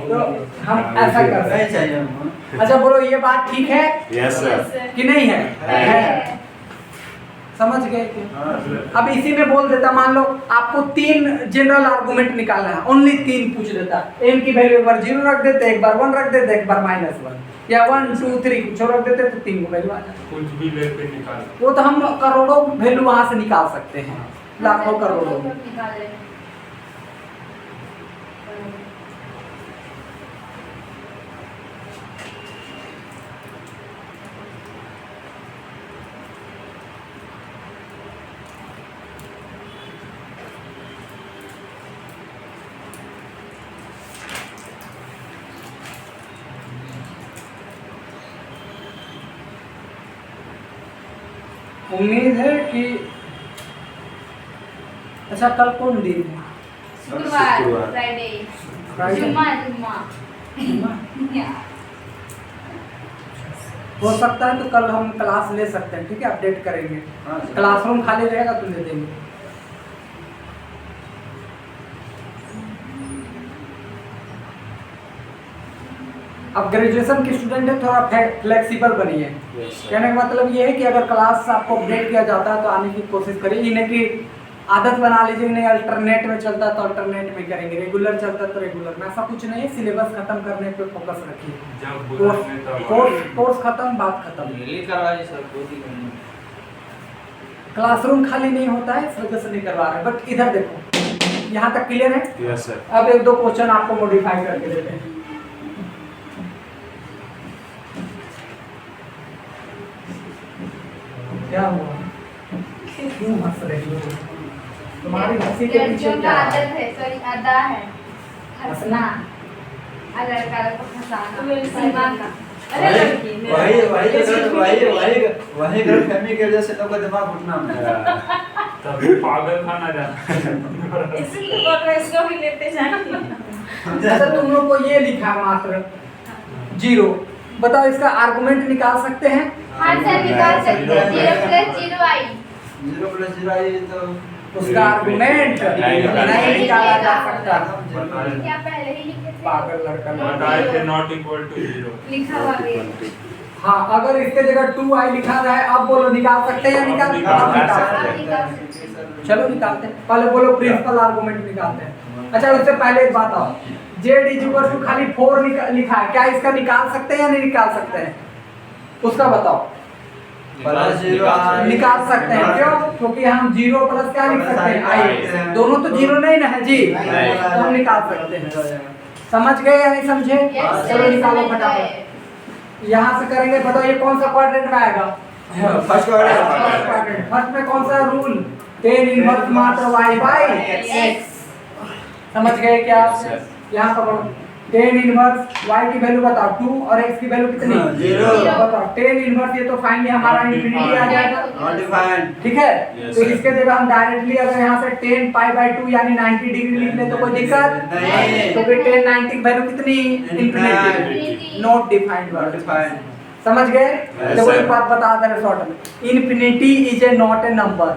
[SPEAKER 1] तो हम ऐसा करते
[SPEAKER 2] नहीं
[SPEAKER 1] हैं।
[SPEAKER 2] चाहिए हमको।
[SPEAKER 1] अच्छा बोलो ये बात ठीक है
[SPEAKER 3] यस सर।
[SPEAKER 1] कि नहीं है? है। समझ गए क्या? अब इसी में बोल देता, मान लो आपको 3 जनरल आर्गुमेंट निकालना है, ओनली 3 पूछ देता। एम की वैल्यू एक बार 0 रख देते, एक बार 1 रख देते, एक बार -1 या 1 2 3 कुछ और रख देते तो 3 को वैल्यू आ जाती।
[SPEAKER 4] कुछ भी लेके निकाल।
[SPEAKER 1] वो तो हम करोड़ों वैल्यू वहां से निकाल सकते हैं, लाखों करोड़ों।
[SPEAKER 5] निकाल लेंगे।
[SPEAKER 1] उम्मीद है कि अच्छा कल कौन दिन है?
[SPEAKER 5] शुक्रवार,
[SPEAKER 3] शुक्रवार।
[SPEAKER 5] Friday,
[SPEAKER 1] Friday?
[SPEAKER 5] जुम्मा। या।
[SPEAKER 1] हो सकता है तो कल हम क्लास ले सकते हैं, ठीक है, अपडेट करेंगे।
[SPEAKER 2] हाँ, सर।
[SPEAKER 1] क्लासरूम खाली रहेगा तो ले देंगे। अब ग्रेजुएशन के स्टूडेंट है, थोड़ा फ्लेक्सिबल बनिए।
[SPEAKER 3] Yes sir.
[SPEAKER 1] कहने का मतलब ये है कि अगर क्लास आपको अपडेट किया जाता है तो आने की कोशिश करिए। इन्हें की आदत बना लीजिए, नहीं अल्टरनेट में चलता है तो अल्टरनेट में करेंगे, रेगुलर चलता है तो रेगुलर में। ऐसा कुछ नहीं है, सिलेबस खत्म करने पे फोकस रखिए।
[SPEAKER 4] जब
[SPEAKER 1] कोर्स
[SPEAKER 4] बुलाने तब
[SPEAKER 1] कोर्स खत्म, बात खत्म।
[SPEAKER 6] डेली करवाइए सर, कोई दिक्कत नहीं।
[SPEAKER 1] क्लासरूम खाली नहीं होता है इस वजह से नहीं करवा रहे। बट इधर देखो, यहाँ तक क्लियर है।
[SPEAKER 3] Yes sir.
[SPEAKER 1] अब 1-2 क्वेश्चन आपको मॉडिफाई करके देते हैं। क्या हुआ? क्यों हंस रही हो? तुम्हारी हंसी के पीछे
[SPEAKER 5] लड़कियों का
[SPEAKER 1] क्या है?
[SPEAKER 5] आदत है, सॉरी अदा है, हंसना। लड़का को फंसाना, सीमा का।
[SPEAKER 2] वही गलत फहमी की वजह से लोग का दिमाग घुटना में।
[SPEAKER 4] तभी पागल था ना जाना।
[SPEAKER 5] इसलिए बोल रहे इसको भी लेते जाएंगे।
[SPEAKER 1] अच्छा तुम लोग को ये लिखा मात्र 0। बताओ इसका आर्गुमेंट निकाल सकते हैं?
[SPEAKER 5] हाँ सर निकाल सकते हैं। 0 + 0 आई।
[SPEAKER 2] 0 + 0 आई तो
[SPEAKER 1] उसका आर्गुमेंट नहीं निकाला जा सकता।
[SPEAKER 5] क्या पहले ही लिखे थे?
[SPEAKER 1] पागल लड़का।
[SPEAKER 4] बताए थे नॉट इक्वल टू 0।
[SPEAKER 5] लिखा हुआ है।
[SPEAKER 1] हाँ अगर इसके जगह 2i लिखा रहा है, अब बोलो निकाल सकते हैं या निकाल
[SPEAKER 4] अब
[SPEAKER 1] अब
[SPEAKER 4] निकाल
[SPEAKER 1] निकाल
[SPEAKER 5] आप
[SPEAKER 1] सकते
[SPEAKER 5] निकाल
[SPEAKER 1] हैं।
[SPEAKER 5] सकते हैं।
[SPEAKER 1] चलो निकालते हैं। पहले बोलो प्रिंसिपल आर्गुमेंट निकालते हैं। अच्छा उससे पहले एक बात आओ, z खाली 4 लिखा है, क्या इसका निकाल सकते हैं या नहीं निकाल सकते हैं? उसका बताओ। निकाल सकते हैं, क्यों? क्योंकि हम 0 प्लस क्या लिख सकते हैं? i। दोनों तो 0 नहीं ना है जी, तो हम निकाल सकते हैं। समझ गए या नहीं समझे?
[SPEAKER 5] Yes,
[SPEAKER 1] चलो
[SPEAKER 5] sir,
[SPEAKER 1] निकालो
[SPEAKER 5] समझ
[SPEAKER 1] फटाफट।
[SPEAKER 5] गए।
[SPEAKER 1] यहाँ से करेंगे, बताओ ये कौन सा क्वाड्रेंट में आएगा?
[SPEAKER 2] First
[SPEAKER 1] quadrant. फर्स्ट में कौन सा रूल? tan इनवर्स मात्र y/x। समझ गए क्या? यहाँ पर tan इनवर्स y की वैल्यू बताओ 2 और x की वैल्यू कितनी?
[SPEAKER 2] 0।
[SPEAKER 1] बताओ tan इनवर्स, ये तो फाइनली हमारा इंफिनिटी आ जाएगा,
[SPEAKER 2] नॉट डिफाइंड।
[SPEAKER 1] ठीक है?
[SPEAKER 3] Yes,
[SPEAKER 1] तो
[SPEAKER 3] sir.
[SPEAKER 1] इसके जगह हम डायरेक्टली अगर यहाँ से tan π/2 यानी 90 डिग्री लिख ले तो कोई दिक्कत
[SPEAKER 2] नहीं।
[SPEAKER 1] तो फिर tan 90 की वैल्यू कितनी? Infinity.
[SPEAKER 5] Infinity।
[SPEAKER 1] Not defined
[SPEAKER 2] not defined.
[SPEAKER 1] समझ गए?
[SPEAKER 3] Yes,
[SPEAKER 1] तो
[SPEAKER 3] sir.
[SPEAKER 1] एक बात बता दे रहे शॉर्ट में, infinity is a not a number.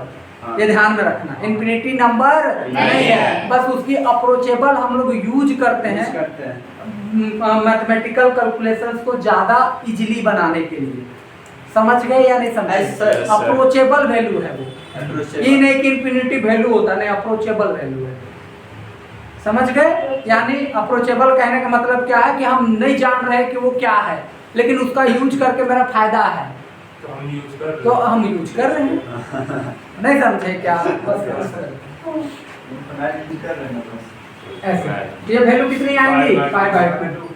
[SPEAKER 1] ये ध्यान में रखना, इंफिनिटी नंबर नहीं है, बस उसकी अप्रोचेबल हम लोग यूज करते हैं
[SPEAKER 2] करते हैं।
[SPEAKER 1] मैथमेटिकल कैलकुलेशंस को ज्यादा इजीली बनाने के लिए। समझ गए या नहीं समझे?
[SPEAKER 2] Yes, sir.
[SPEAKER 3] Yes, sir.
[SPEAKER 1] Approachable value है वो, ये नहीं कि इंफिनिटी वैल्यू होता नहीं, अप्रोचेबल वैल्यू है। समझ गए? यानी अप्रोचेबल कहने का मतलब क्या है कि हम नहीं जान रहे कि वो क्या है, लेकिन उसका यूज करके मेरा फायदा है
[SPEAKER 4] तो हम यूज कर
[SPEAKER 1] तो हम यूज कर रहे हैं। नहीं समझे क्या? बस
[SPEAKER 2] कर रहे हैं बस।
[SPEAKER 1] ऐसे ये वैल्यू कितनी आएंगी? π/2।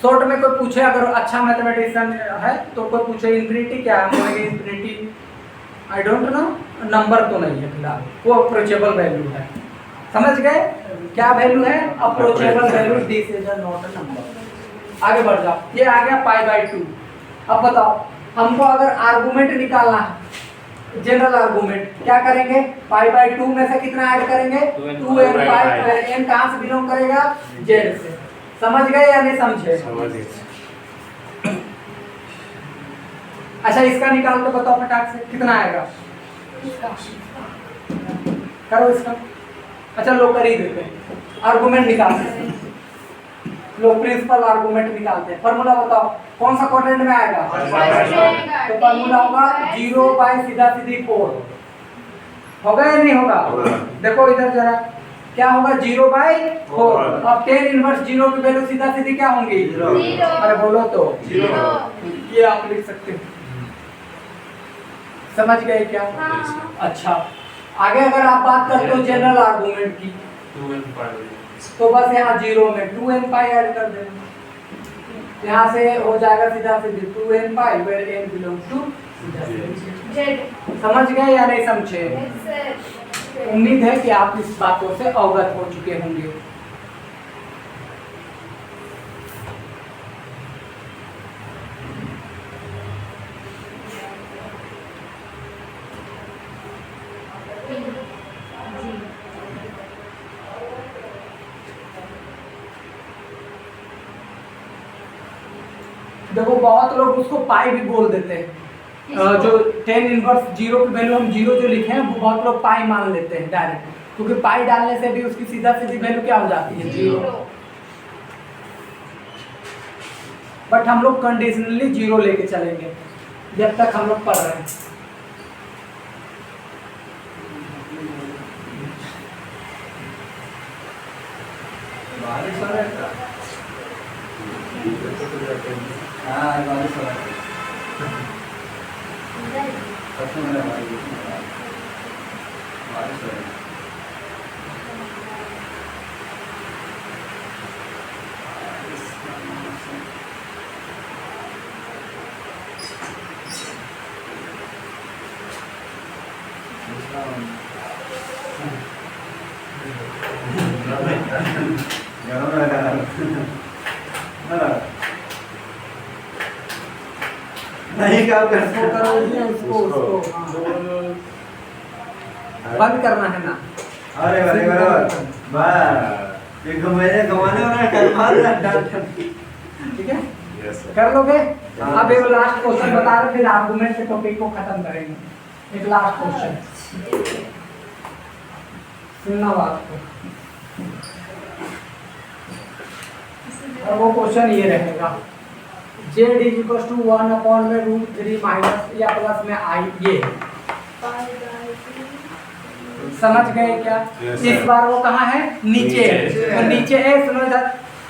[SPEAKER 1] शॉर्ट में कोई पूछे, अगर अच्छा मैथमेटिशियन है तो कोई पूछे इंफिनिटी क्या है, बोलेंगे infinity I don't know, number तो नहीं है फिलहाल, वो अप्रोचेबल वैल्यू है। समझ गए? क्या वैल्यू है? Approachable value, this is not a number. आगे बढ़ जाओ, ये आ गया π/2। अब बताओ हमको अगर आर्गुमेंट निकालना है, जनरल आर्गुमेंट, क्या करेंगे? π/2 में से कितना ऐड करेंगे? 2n π। n कहाँ से बिलोंग करेगा? z से। समझ गए या नहीं समझे?
[SPEAKER 4] समझ गए।
[SPEAKER 1] अच्छा इसका निकाल के बताओ फटाक से कितना आएगा, करो इसका। अच्छा लो कर ही देते हैं, आर्गुमेंट निकालते हैं, लो प्रिंसिपल आर्गुमेंट निकालते हैं। फॉर्मूला बताओ कौन सा क्वाड्रेंट में आएगा? तो फॉर्मूला होगा 0 बाय सीधा सीधी 4। होगा या नहीं होगा? देखो इधर जरा क्या होगा, 0 बाय 4। अब tan इनवर्स 0 की वैल्यू सीधा सीधी क्या होंगी?
[SPEAKER 5] 0।
[SPEAKER 1] अरे बोलो तो
[SPEAKER 5] 0।
[SPEAKER 1] ये आप लिख सकते हो। समझ गए क्या?
[SPEAKER 5] हाँ।
[SPEAKER 1] अच्छा आगे अगर आप बात करते हो जनरल आर्गुमेंट की,
[SPEAKER 4] 2n पाई
[SPEAKER 1] तो बस यहाँ 0 में 2n पाई ऐड कर देना, यहाँ से हो जाएगा सीधा सीधी 2n pi where n belongs to
[SPEAKER 5] Z।
[SPEAKER 1] समझ गए या नहीं समझे?
[SPEAKER 5] Yes, sir।
[SPEAKER 1] उम्मीद है कि आप इस बातों से अवगत हो चुके होंगे। देखो बहुत लोग उसको पाई भी बोल देते हैं। जो tan इनवर्स 0 की वैल्यू हम 0 जो लिखे हैं वो बहुत लोग पाई मान लेते हैं डायरेक्ट, क्योंकि पाई डालने से भी उसकी सीधा सीधी वैल्यू क्या हो जाती है? 0। बट हम लोग कंडीशनली 0 लेके चलेंगे जब तक हम लोग पढ़ रहे हैं।
[SPEAKER 2] बारिश हो रहा है। हाँ बारिश हो रहा है। सबसे बड़ा बारिश हो रहा है। गरम लगा नहीं क्या कर
[SPEAKER 1] उसको करो ये उसको बंद करना है ना।
[SPEAKER 2] अरे बराबर वाह एक महीने कमाने वाला कर
[SPEAKER 1] ठीक है
[SPEAKER 4] यस सर।
[SPEAKER 1] कर लोगे? अब एक लास्ट क्वेश्चन बता रहे फिर आर्गुमेंट के टॉपिक को खत्म करेंगे। एक लास्ट क्वेश्चन सुनना बात को, और वो क्वेश्चन ये रहेगा z इज टू 1 अपॉन में √3 माइनस या प्लस में i। ये समझ गए क्या?
[SPEAKER 4] Yes,
[SPEAKER 1] इस
[SPEAKER 4] sir।
[SPEAKER 1] बार वो कहाँ है? नीचे।
[SPEAKER 4] नीचे।
[SPEAKER 1] तो नीचे है सुनो इधर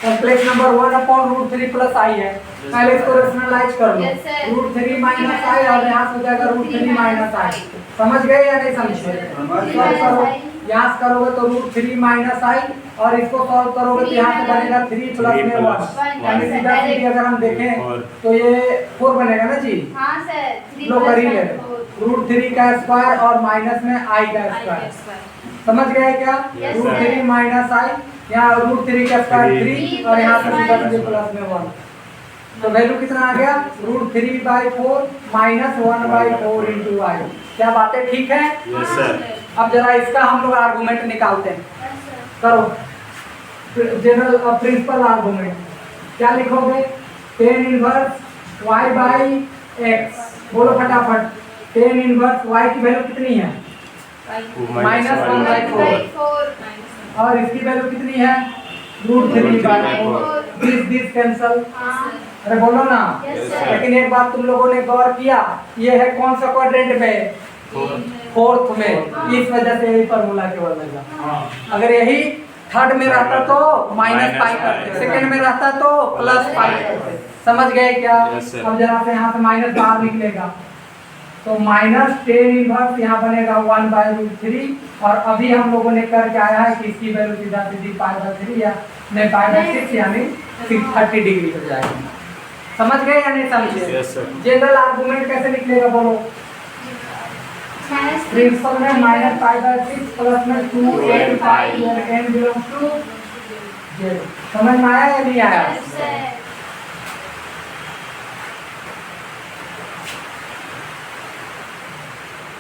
[SPEAKER 1] complex number 1 upon √3 plus i है। पहले इसको रेशनलाइज कर लो,
[SPEAKER 5] Yes, sir।
[SPEAKER 1] √3 माइनस i और यहाँ से हो जाएगा √3 माइनस i। समझ गए या नहीं समझे? सॉल्व करो, यहाँ से करोगे तो √3 माइनस i और इसको सॉल्व करोगे तो यहाँ से बनेगा 3 प्लस में 1, यानी सीधा सीधी अगर हम देखें तो ये 4 बनेगा ना जी।
[SPEAKER 5] हाँ सर।
[SPEAKER 1] लो कर ही ले √3 का स्क्वायर और माइनस में i का स्क्वायर। समझ गए क्या?
[SPEAKER 5] Yes,
[SPEAKER 1] √3 माइनस i, यहाँ √3 का स्क्वायर 3 और यहाँ से सीधा सीधे प्लस में 1, तो वैल्यू कितना आ गया? √3/4 माइनस 1/4 इंटू i। क्या बातें ठीक है?
[SPEAKER 4] Yes sir.
[SPEAKER 1] अब जरा इसका हम लोग आर्गुमेंट निकालते हैं। करो जनरल प्रिंसिपल आर्गुमेंट क्या लिखोगे? tan inverse y by x। बोलो फटाफट, tan इनवर्स y की वैल्यू कितनी है? माइनस 1/4 और इसकी वैल्यू कितनी है? √3/4। This cancel. अरे बोलो ना।
[SPEAKER 5] Yes, sir।
[SPEAKER 1] लेकिन एक बात तुम लोगों ने गौर किया, ये है कौन सा क्वाड्रेंट में? फोर्थ में, इस वजह से यही फॉर्मूला केवल लगा। अगर यही थर्ड में रहता तो माइनस पाई करते, सेकंड में रहता तो प्लस पाई करते। समझ गए क्या?
[SPEAKER 4] Yes, sir।
[SPEAKER 1] अब जरा से यहाँ से माइनस बाहर निकलेगा तो माइनस tan इनवर्स यहाँ बनेगा 1/√3 और अभी हम लोगों ने करके आया है कि इसकी वैल्यू सीधा सीधी π/3 या नहीं π/6 यानी 30 डिग्री हो जाएगी। समझ गए या नहीं समझे?
[SPEAKER 4] Yes sir.
[SPEAKER 1] जनरल आर्गुमेंट कैसे निकलेगा बोलो? प्रिंसिपल में माइनस π/6 प्लस में 2n pi n belongs to z। समझ में आया या नहीं आया?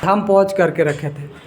[SPEAKER 1] हम पॉज करके रखे थे।